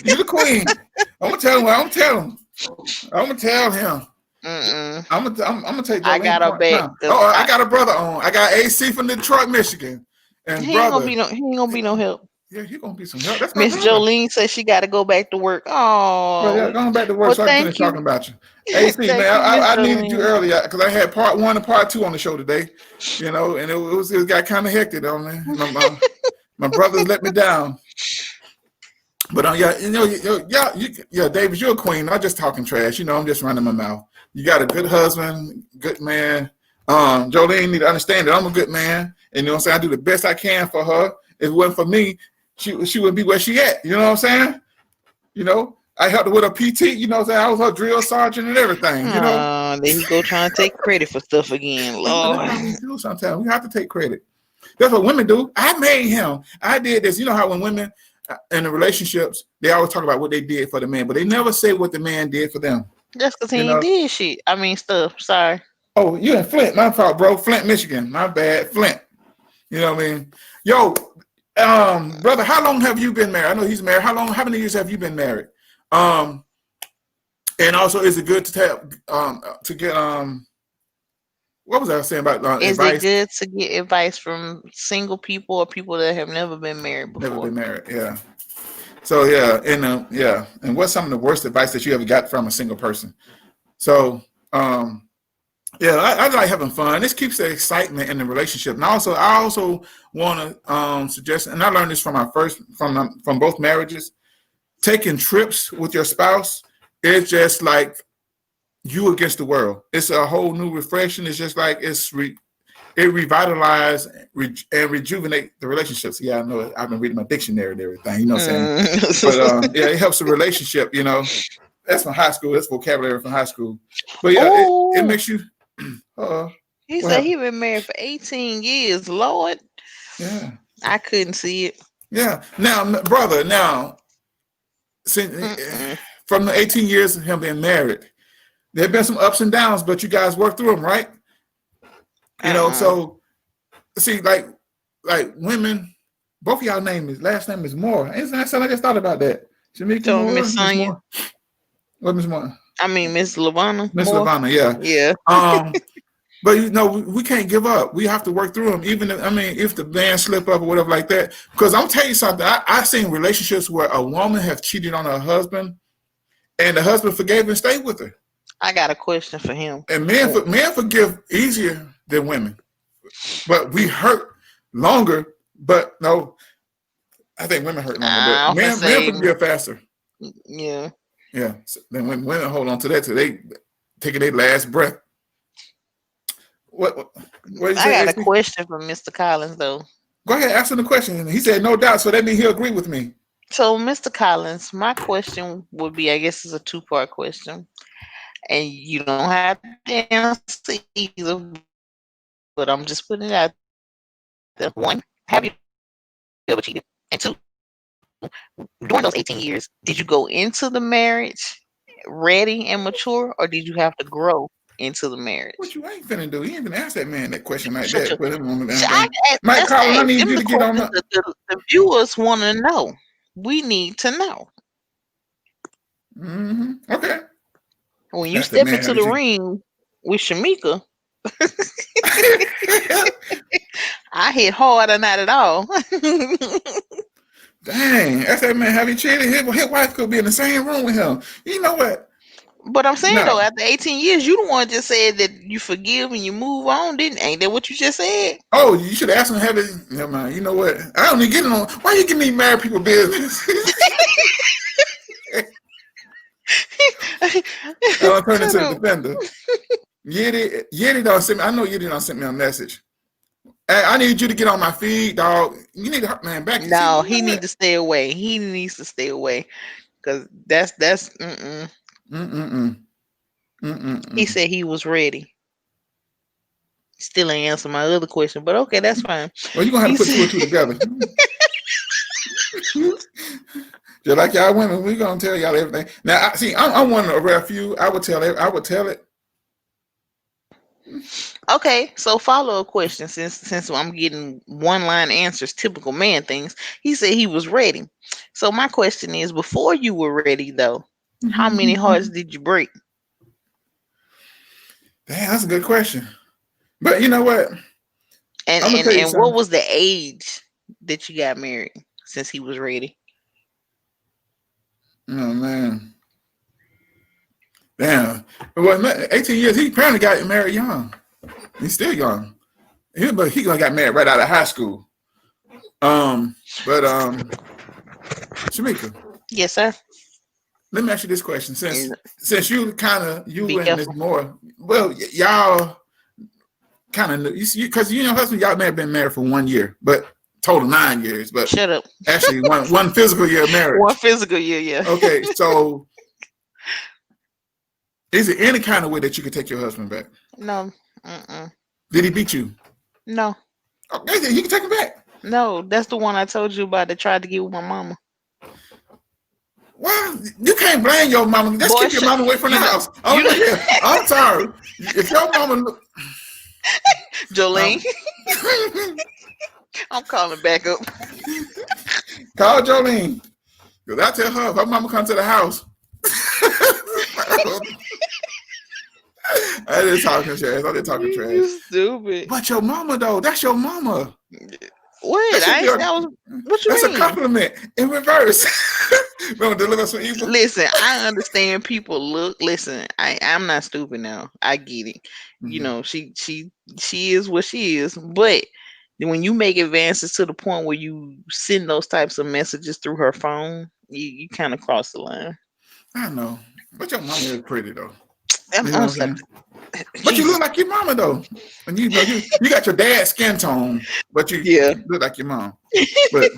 You the queen. I'm gonna tell him. I'm gonna tell him. I'm gonna tell him. Mm-mm. I'm gonna take I Jolene got her point back. now. Oh, I got a brother on. I got AC from Detroit, Michigan, and He ain't gonna brother. be no. He ain't gonna be no help. Yeah, he gonna be some help. That's my Miss brother. Jolene says she got to go back to work. Well, yeah, Oh, going back to work well, so I can finish thank talking you, about you. AC, thank man, you, Miss I needed you Jolene. earlier because I had part 1 and part 2 on the show today. You know, and it got kind of hectic on me. My brothers let me down. But yeah, David, you're a queen. I'm just talking trash. You know, I'm just running my mouth. You got a good husband, good man. Jolene need to understand that I'm a good man. And you know what I'm saying? I do the best I can for her. If it wasn't for me, she wouldn't be where she at. You know what I'm saying? You know, I helped her with her PT. You know what I'm saying? I was her drill sergeant and everything. You know, There he go trying to take credit for stuff again. that's Lord, how we do sometimes. We have to take credit. That's what women do. I made him. I did this. You know how when women in the relationships, they always talk about what they did for the man, but they never say what the man did for them. that's because he You ain't know. did shit. I mean stuff. Sorry. Oh, you in Flint? My fault, bro. Flint, Michigan. My bad, Flint. You know what I mean? Yo, brother, how long have you been married? I know he's married. How many years have you been married? And also, is it good to get what was I saying about Is it advice? good to get advice from single people or people that have never been married Never before? been married. Yeah. So yeah, and what's some of the worst advice that you ever got from a single person? So yeah, I like having fun. This keeps the excitement in the relationship, and I also want to suggest, and I learned this from from both marriages. Taking trips with your spouse is just like you against the world. It's a whole new refreshing. It's just like it revitalize and rejuvenate the relationships. Yeah, I know it. I've been reading my dictionary and everything. You know what I'm saying? But yeah, it helps the relationship. You know, that's from high school. That's vocabulary from high school. But yeah, it Oh, makes you. Uh, He what said he happened? been married for 18 years. Lord, Yeah, I couldn't see it. yeah. Now, brother, now since Mm-mm. from the 18 years of him being married, there have been some ups and downs, but you guys worked through them, right? You know, Uh-uh. so see, like women, both of y'all last name is Moore. Ain't that sound like I just thought about that? Shamika So Miss Moore, Miss Sonia, Moore, what Miss Moore, I mean Miss Lavana Miss Moore. Lavana, yeah. Yeah, But you know, we can't give up. We have to work through them. Even if, I mean, if the band slip up or whatever like that. Because I'm telling you something. I've seen relationships where a woman has cheated on her husband, and the husband forgave and stayed with her. I got a question for him. And Oh, men forgive easier than women, but we hurt longer. But no, I think women hurt longer, but I often men say, forgive faster. yeah. Yeah. So then when women hold on to that till they taking their last breath. What what did you I say, got a AC? question for Mr. Collins though. Go ahead, ask him the question. He said no doubt, so that means he'll agree with me. So, Mr. Collins, my question would be, I guess it's a two-part question, and you don't have to answer either, but I'm just putting it out there. One, have you ever cheated? And two, during those 18 years, did you go into the marriage ready and mature, or did you have to grow into the marriage? What you ain't finna do? You ain't finna ask that man that question like Shut your. that. Put him on the Sh- damn I, thing. Mike let's Collins, I ask need them you the to get on questions the. that the viewers want to know. We need to know. Okay. When you That's the step man. into Have the you ring with Shamika, seen? I hit hard or not at all. Dang, that's that man. Have you cheated? His wife could be in the same room with him. You know what? But I'm saying No. though, after 18 years, you the one just said that you forgive and you move on, didn't? Ain't that what you just said? Oh, you should ask him. Have it? Never mind. You know what? I don't even get it on. Why you giving these married people business? I don't turn Shut into the up. defender. Yeti don't send me. I know Yeti don't send me a message. Hey, I need you to get on my feed, dog. You need to, man, back. See, No, you know he need what? to stay away. He needs to stay away because that's. Mm-mm. Mm-mm-mm. He Mm-mm-mm. said he was ready. Still ain't answer my other question, but okay, that's fine. Well, you're gonna have He to put two said, and two together. Just like y'all women, we're gonna tell y'all everything. Now, I'm one of a rare few. I would tell it. I would tell it. okay, so follow up question since I'm getting one line answers, typical man things. He said he was ready. So my question is, before you were ready though, how many hearts Damn, did you break? that's a good question. But you know what? And I'm gonna and tell you and what something. was the age that you got married since he was ready? Oh man, damn. Well, 18 years. He apparently got married young. He's still young. But he gonna got married right out of high school. But Shamika, Yes, sir. let me ask you this question. Since And since you be and Miss careful. Moore, well, y'all kind of because you know husband y'all may have been married for 1 year, but total 9 years, but Shut up. actually one physical year of One marriage. physical year, yeah. Okay, so is there any kind of way that you could take your husband back? No. Mm-mm. Did he beat you? No. Okay, you can take him back. No. That's the one I told you about that tried to get with my mama. Well, you can't blame your mama. Just Boy, keep your mama away from the you know, house. Oh you know, yeah, I'm sorry. If your mama, Jolene, um, I'm calling back up. call Jolene. Because I tell her if her mama come to the house, I just talking trash. I just talking trash. You stupid. But your mama though, that's your mama. That What? should I be ain't. That was. What you that's a mean? compliment in reverse. Don't deliver some evil. Listen, I understand people look. Listen, I'm not stupid now. I get it. You Mhm. know, she is what she is. But when you make advances to the point where you send those types of messages through her phone, you kind of cross the line. I know, but your mama is pretty though. I'm You know on what I'm saying? something. But you Jesus. look like your mama though, and you know you got your dad's skin tone, but you Yeah. look like your mom. But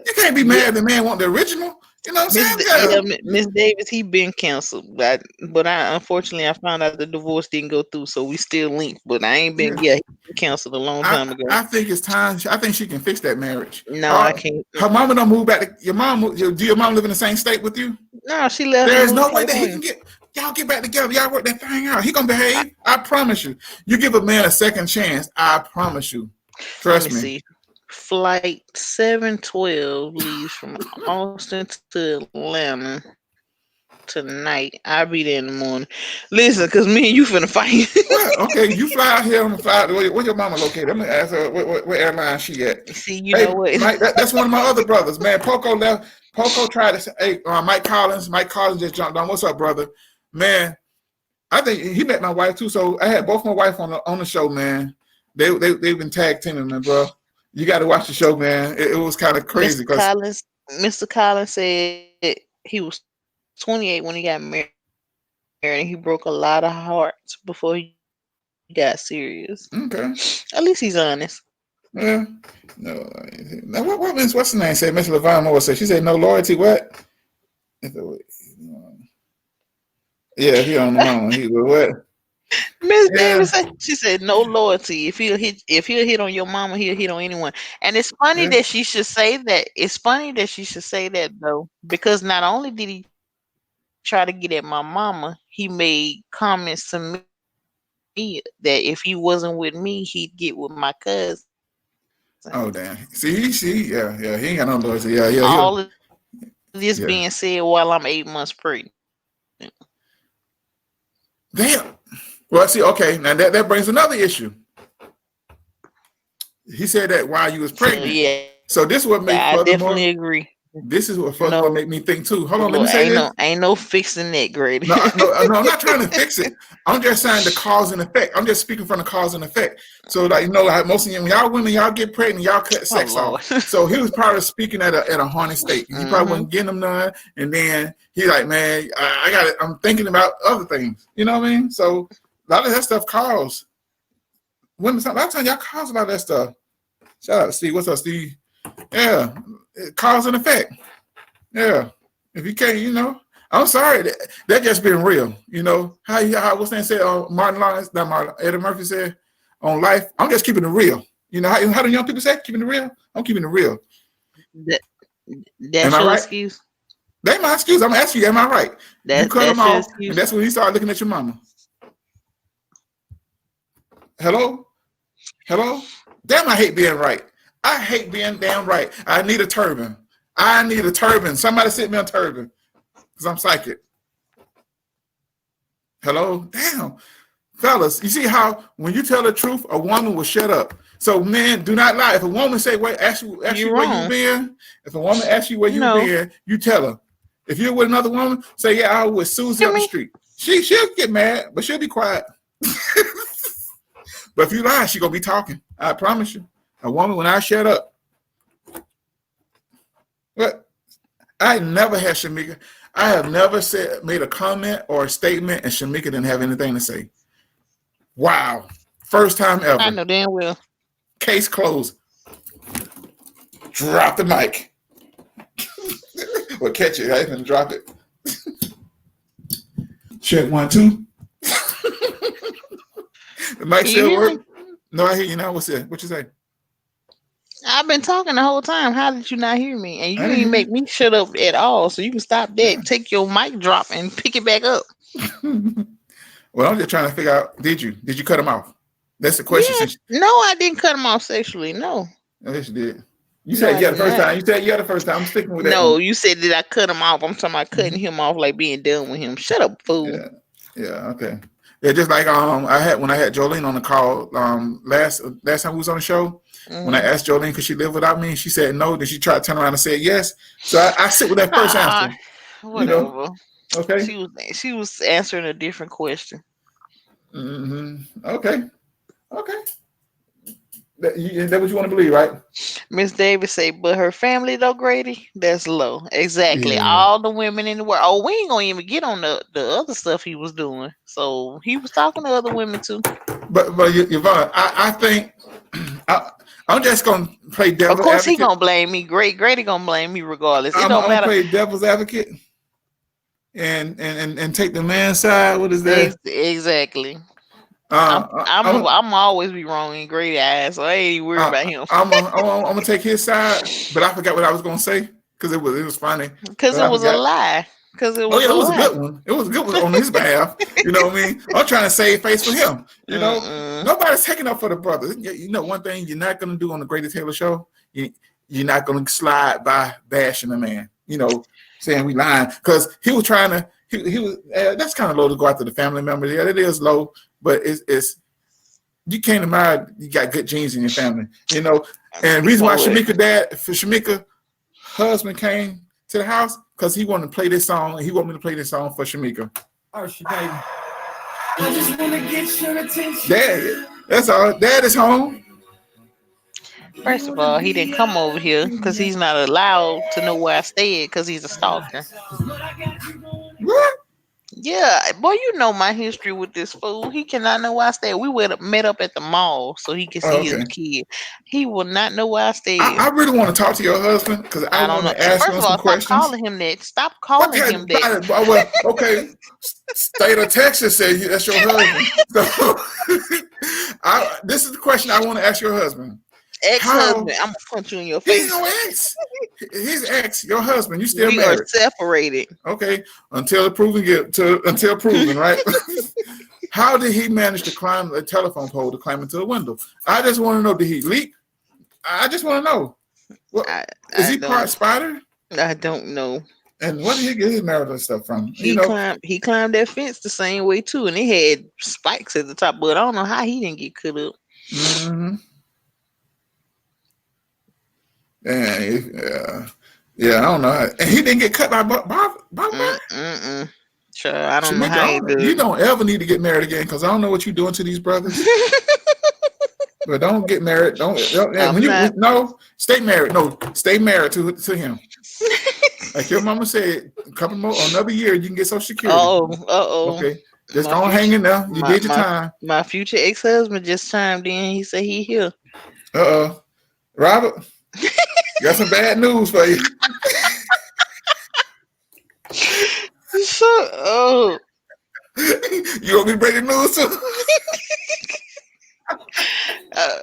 you can't be Yeah. mad if the man want the original. You know what I'm saying? Yeah. Miss Davis, he been canceled, but I unfortunately I found out the divorce didn't go through, so we still linked. But I ain't been, Yeah. yeah, he been canceled a long time ago. I think it's time. I think she can fix that marriage. No, I can't. Her mama don't move back to your mom. Do your mom live in the same state with you? No, she left and There's moved no to way that he California. can get y'all get back together. Y'all work that thing out. He gonna I, behave. I promise you. You give a man a second chance. I promise you. let me Trust me. see. Flight 712 leaves from Austin to Atlanta tonight. I'll be there in the morning. Listen, cause me and you finna fight. Well, okay, you fly out here on the fly. Where your mama located? I'm gonna ask her what airline she at. See, you know Hey, what? Mike, that's one of my other brothers, man. Poco left. Poco tried to say, hey, Mike Collins. Mike Collins just jumped on. What's up, brother? Man, I think he met my wife too. So I had both my wife on the show, man. They've been tag teaming, man, bro. You got to watch the show, man. It was kind of crazy Mr. because Collins, Mr. Collins said he was 28 when he got married, and he broke a lot of hearts before he got serious. At least he's honest. okay, yeah, no. Now what's the name? Said Miss Levine Moore said she said no loyalty. What? Yeah, he on the mama. He was what? Miss Yeah, Davis said she said no loyalty. If he'll hit on your mama, he'll hit on anyone. And it's funny yeah. that she should say that. It's funny that she should say that though, because not only did he try to get at my mama, he made comments to me that if he wasn't with me, he'd get with my cousin. Oh damn. See, yeah. He ain't got no loyalty. Yeah, yeah, All he'll, of this being said while I'm yeah. 8 months pregnant. Damn. Well, see, okay. Now that brings another issue. He said that while you was So pregnant. yeah, I So this definitely what make agree. furthermore. This is what No, furthermore make me think too. Hold on, let me say ain't this. no fixing that, Grady. No, I'm not trying to fix it. I'm just saying the cause and effect. I'm just speaking from the cause and effect. So, like, like most of you, when y'all women, y'all get pregnant, y'all cut Oh sex off. Lord. So he was probably speaking at a horny state. He probably Hmm. wasn't getting them none. And then he like, man, I got it. I'm thinking about other things. You know what I mean? So a lot of that stuff cause women. A lot of times y'all cause a lot of that stuff. Shout out to Steve. What's up, Steve? Yeah, cause and effect. Yeah. If you can't, I'm sorry. That just being real. How what's that say on Martin Lawrence, not Martin, Eddie Murphy said on life, I'm just keeping it real. How do young people say keeping it real? I'm keeping it real. That, Am that's I your right? excuse. They my excuse. I'm asking you, am I right? You cut them That's your off, and excuse. that's when you start looking at your mama. Hello? Hello? Damn, I hate being right. I hate being damn right. I need a turban. I need a turban. Somebody send me a turban. Because I'm psychic. Hello? Damn. Fellas, you see how when you tell the truth, a woman will shut up. So men, do not lie. If a woman say, wait, ask you You're where you wrong. been, if a woman asks you where you No. been, you tell her. If you're with another woman, say, yeah, I was with Susie Hear up the me? street. She'll get mad, but she'll be quiet. But if you lie, she gonna be talking. I promise you. A woman, when I shut up, but I never had Shamika. I have never made a comment or a statement, and Shamika didn't have anything to say. Wow. First time I ever. know damn well. Case closed. Drop the mic. Well, catch it. I even drop it. Check 1, 2. The mic Can you still hear me? work? No, I hear you now. What's it? What you say? I've been talking the whole time. How did you not hear me? And you I didn't ain't hear make me shut up at all. So you can stop that. you. Take your mic drop and pick it back up. Yeah. Well, I'm just trying to figure out. Did you cut him off? That's the question. Yeah. Since No, I didn't cut him off sexually. No. yes, you did. You No, said I yeah the did first not. time. You said yeah the first time. I'm sticking with that No, one. you said that I cut him off. I'm talking about cutting Mhm. him off like being done with him. Shut up, fool. Yeah. Yeah. Okay. Yeah. Just like when I had Jolene on the call last time we was on the show. When I Hmm. asked Jolene could she live without me, she said no. Then she tried to turn around and say yes. So I sit with that first answer. Ah, You know. whatever. Okay. She was answering a different question. Okay. Okay. That what you want to believe, right? Miss Davis say, but her family though, Grady, that's low. Exactly. Yeah. All the women in the world. Oh, we ain't gonna even get on the other stuff he was doing. So he was talking to other women too. But Yvonne, I think I, I'm just gonna play Of devil course, he advocate. gonna blame me. Grady gonna blame me regardless. It I'm don't gonna matter. play devil's advocate and take the man's side. What is that? Exactly. Uh, I'm I'm always be wrong in Grady eyes, so I ain't even worried about him. I'm gonna take his side, but I forgot what I was gonna say because it was funny, Because but it I was a forgot. lie. Because it Oh was yeah, a it was a lie. good one. It was a good one on his behalf. You know what I mean? I'm trying to save face for him. Mm-mm. Nobody's taking up for the brothers. One thing you're not gonna do on the Greatest Taylor show, you're not gonna slide by bashing a man. Saying we lying because he was trying to. He was. That's kind of low to go after the family members. Yeah, it is low, but it's you can't imagine you got good genes in your family. And the You reason know why what? Shamika husband came to the house because he wanted to play this song and he wanted me to play this song for Shamika. Oh, she baby. I just want to get your attention. Dad, that's all. Dad is home. First of all, he didn't come over here because he's not allowed to know where I stay because he's a stalker. What? Yeah, boy, you know my history with this fool. He cannot know where I stay. We met up at the mall so he can Oh, see his okay. kid. He will not know where I stay. I really want to talk to your husband because I I don't want know. to ask First him of some all, stop questions. calling him that. Stop What calling him that. the well, okay. State of Texas said that's your husband. So this is the question I want to ask your husband. Ex-husband, How I'm gonna punch you in your he ain't face. no ex. His ex, your husband, you still We are married. separated. Okay. Until proven, right? How did he manage to climb the telephone pole to climb into the window? I just want to know, did he leap? I just want to know. What I is I he part don't spider? I don't know. And where did he get his marital stuff from? He climbed that fence the same way too, and it had spikes at the top, but I don't know how he didn't get cut up. Mm-hmm. Yeah, yeah, I don't know. And he didn't get cut by Mm-mm. Sure, I don't know how he Shamika, you did. don't ever need to get married again because I don't know what you're doing to these brothers. But don't get married. When I'm you not. no, stay married. No, stay married to him. Like your mama said, a couple more, another year, you can get Social Security. Oh. Okay, just My don't hang future, in there. You my did your my time. my future ex-husband just chimed in. He said he here. Robert, got some bad news for you. So, oh, You want me to break the news too?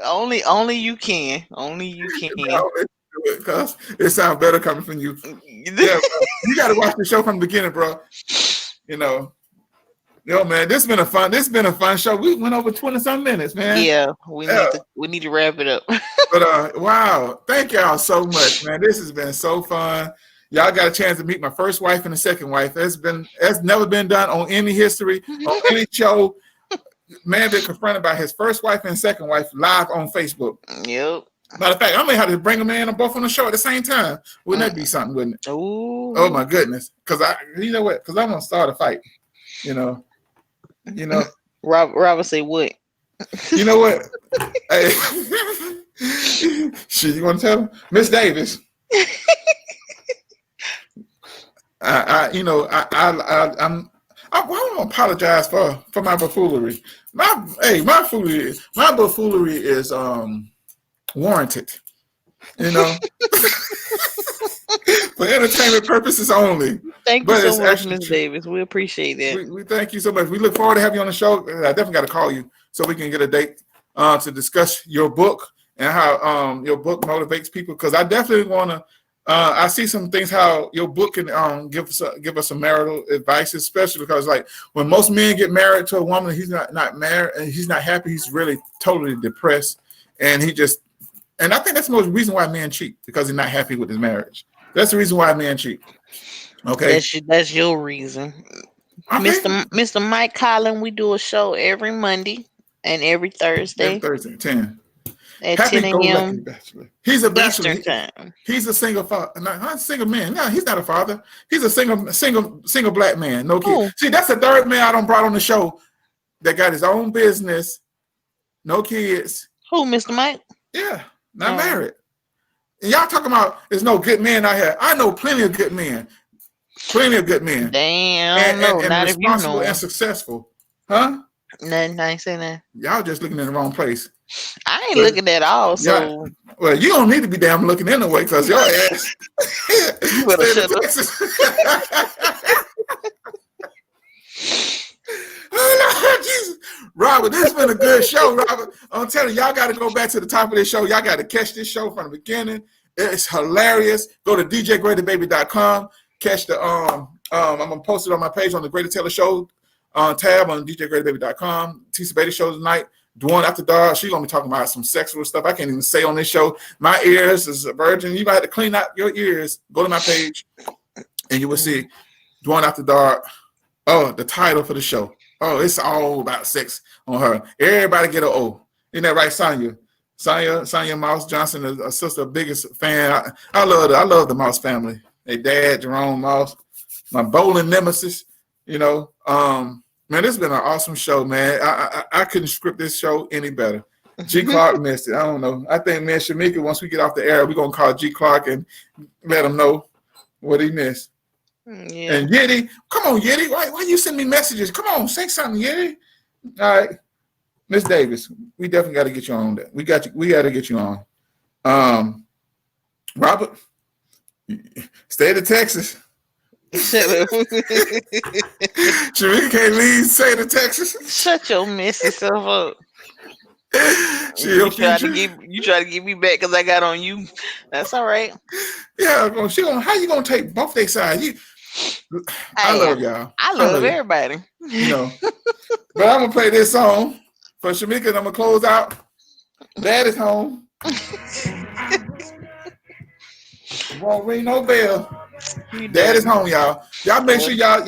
only you can. Only you can. No, because it sounds better coming from you. Yeah, bro. You got to watch the show from the beginning, bro. You know, man, this has been a fun show. We went over 20-some minutes, man. Yeah, we Yeah. need to wrap it up. But wow, thank y'all so much, man. This has been so fun. Y'all got a chance to meet my first wife and the second wife. That's never been done on any history, on any show. Man been confronted by his first wife and second wife live on Facebook. Yep. Matter of fact, I may have to bring them in both on the show at the same time. Wouldn't that be something, wouldn't it? Ooh. Oh my goodness. You know what? Because I'm gonna start a fight. You know. Robert say what? You know what? Hey, shit, you want to tell him? Miss Davis. I want to apologize for my buffoonery. My buffoonery is warranted. For entertainment purposes only. Thank you so much, Miss Davis. We appreciate that. We thank you so much. We look forward to having you on the show. I definitely got to call you so we can get a date to discuss your book and how your book motivates people. Because I definitely want to. I see some things how your book can give us some marital advice, especially because like when most men get married to a woman, he's not married and he's not happy. He's really totally depressed, and I think that's the most reason why men cheat because he's not happy with his marriage. That's the reason why men cheat. Okay, that's your reason, okay. Mr. Mike Collin. We do a show every Monday and every Thursday. Every Thursday, 10. At Happy 10 go lucky a.m. bachelor. He's a bachelor. Eastern time. He's a single father, not a single man. No, he's not a father. He's a single black man. No kids. Oh. See, that's the third man I don't brought on the show that got his own business, no kids. Who, Mr. Mike? Yeah, not married. And y'all talking about there's no good men out here. I know plenty of good men. Plenty of good men. Damn, and not responsible if you know. and successful. Huh? Nothing, I ain't saying that. Y'all just looking in the wrong place. I ain't But looking at all, yeah, so well, you don't need to be damn looking anyway, because your ass you better stay in shut up. Texas. Oh, Lord Jesus. Robert, this has been a good show, Robert. I'm telling you, y'all got to go back to the top of this show. Y'all got to catch this show from the beginning. It's hilarious. Go to djgreaterbaby.com. Catch the I'm gonna post it on my page on the Greater Taylor Show tab on djgreaterbaby.com. Tisa Bailey show tonight. Dwan After Dark. She's gonna be talking about some sexual stuff I can't even say on this show. My ears is a virgin. You might have to clean out your ears. Go to my page and you will see Dwan After Dark. Oh, the title for the show. Oh, it's all about sex on her. Everybody get an O. Isn't that right, Sonya? Sonya Mouse Johnson is a sister, biggest fan. I love the Mouse family. Hey, Dad, Jerome Mouse, my bowling nemesis. You know, man, this has been an awesome show, man. I couldn't script this show any better. G Clark missed it. I don't know. I think me and Shamika, once we get off the air, we're gonna call G Clark and let him know what he missed. Yeah. And Yeti, come on, Yeti. Why you send me messages? Come on, say something, Yeti. All right. Miss Davis, we definitely got to get you on that. We got to get you on. Robert, stay to Texas. Shut up. Shamika can't leave, stay to Texas. Shut your messy self up. You try to get me back because I got on you. That's all right. Yeah, how you gonna take both their sides? I love y'all. I love everybody. You know. But I'm gonna play this song for Shamika and I'm gonna close out. Dad is home. Won't ring no bell. Dad is home, y'all. Y'all make sure y'all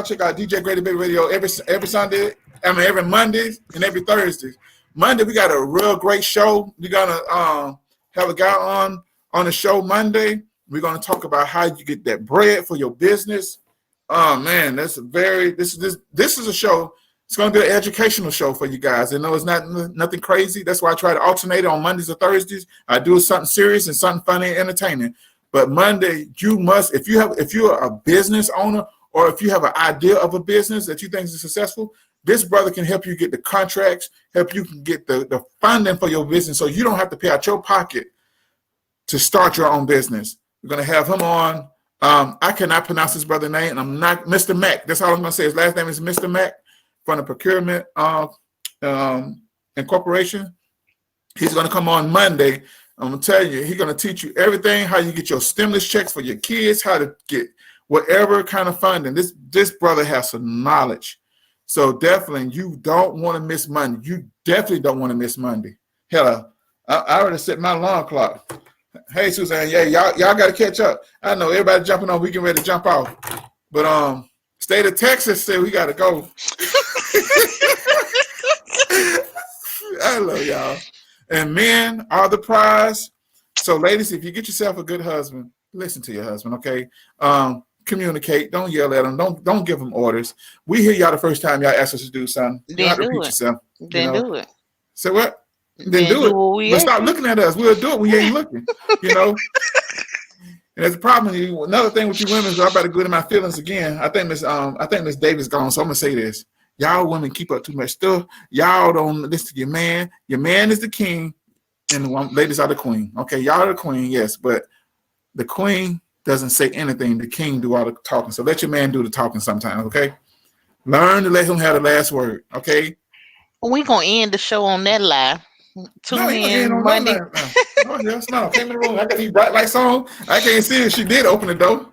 check out DJ Greater Baby Radio every Sunday. I mean every Monday and every Thursday. Monday we got a real great show. We're gonna have a guy on the show Monday. We're gonna talk about how you get that bread for your business. Oh man, this is a show. It's gonna be an educational show for you guys. I know it's not nothing crazy. That's why I try to alternate it on Mondays or Thursdays. I do something serious and something funny and entertaining. But Monday, you must, if you're a business owner or if you have an idea of a business that you think is successful, this brother can help you get the contracts, help you can get the funding for your business so you don't have to pay out your pocket to start your own business. We're going to have him on. I cannot pronounce his brother's name, and I'm not Mr. Mack. That's all I'm going to say. His last name is Mr. Mack from the Procurement Incorporation. He's going to come on Monday. I'm going to tell you, he's going to teach you everything, how you get your stimulus checks for your kids, how to get whatever kind of funding. This brother has some knowledge. So definitely, you don't want to miss Monday. You definitely don't want to miss Monday. Hell, I already set my alarm clock. Hey, Suzanne, yeah, y'all got to catch up. I know everybody jumping on. We getting ready to jump off. But state of Texas said we got to go. I love y'all. And men are the prize. So, ladies, if you get yourself a good husband, listen to your husband, okay? Communicate. Don't yell at them. Don't give them orders. We hear y'all the first time y'all ask us to do something. You have to repeat yourself. Then do it. So what? Then do it. But stop looking at us. We'll do it when you ain't looking. You know. And there's a problem. Another thing with you women is I better go into my feelings again. I think Miss Davis gone. So I'm gonna say this. Y'all women keep up too much stuff. Y'all don't listen to your man. Your man is the king, and the ladies are the queen. Okay, y'all are the queen, yes, but the queen doesn't say anything. The king do all the talking. So let your man do the talking sometimes, okay? Learn to let him have the last word, okay? We gonna end the show on that lie. Tune in Monday. Oh, yes, no. Came in the room. I got these bright lights on. I can't see if she did open the door.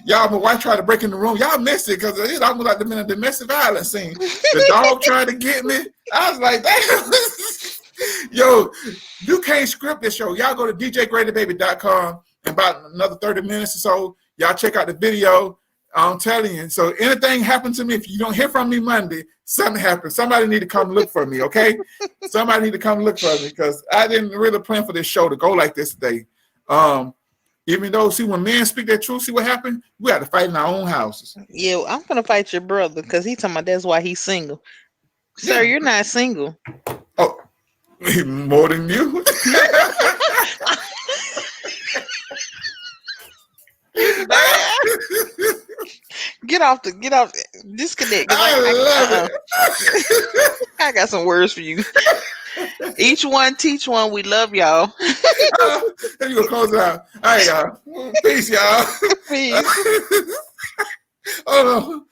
Y'all, my wife tried to break in the room. Y'all missed it because it's almost like the domestic violence scene. The dog tried to get me. I was like, damn. Yo, you can't script this show. Y'all go to djgreaterbaby.com in about another 30 minutes or so. Y'all check out the video. I'm telling you. So anything happened to me, if you don't hear from me Monday, something happened. Somebody need to come look for me, okay? Somebody need to come look for me because I didn't really plan for this show to go like this today. Even though, see, when men speak their truth, see what happened? We have to fight in our own houses. Yeah, I'm gonna fight your brother because he's talking about that's why he's single. Sir, you're not single. Oh, more than you. Get off. Disconnect. I love it. I got some words for you. Each one teach one. We love y'all. Let me go close it out. All right, y'all. Peace, y'all. Peace. Oh, no.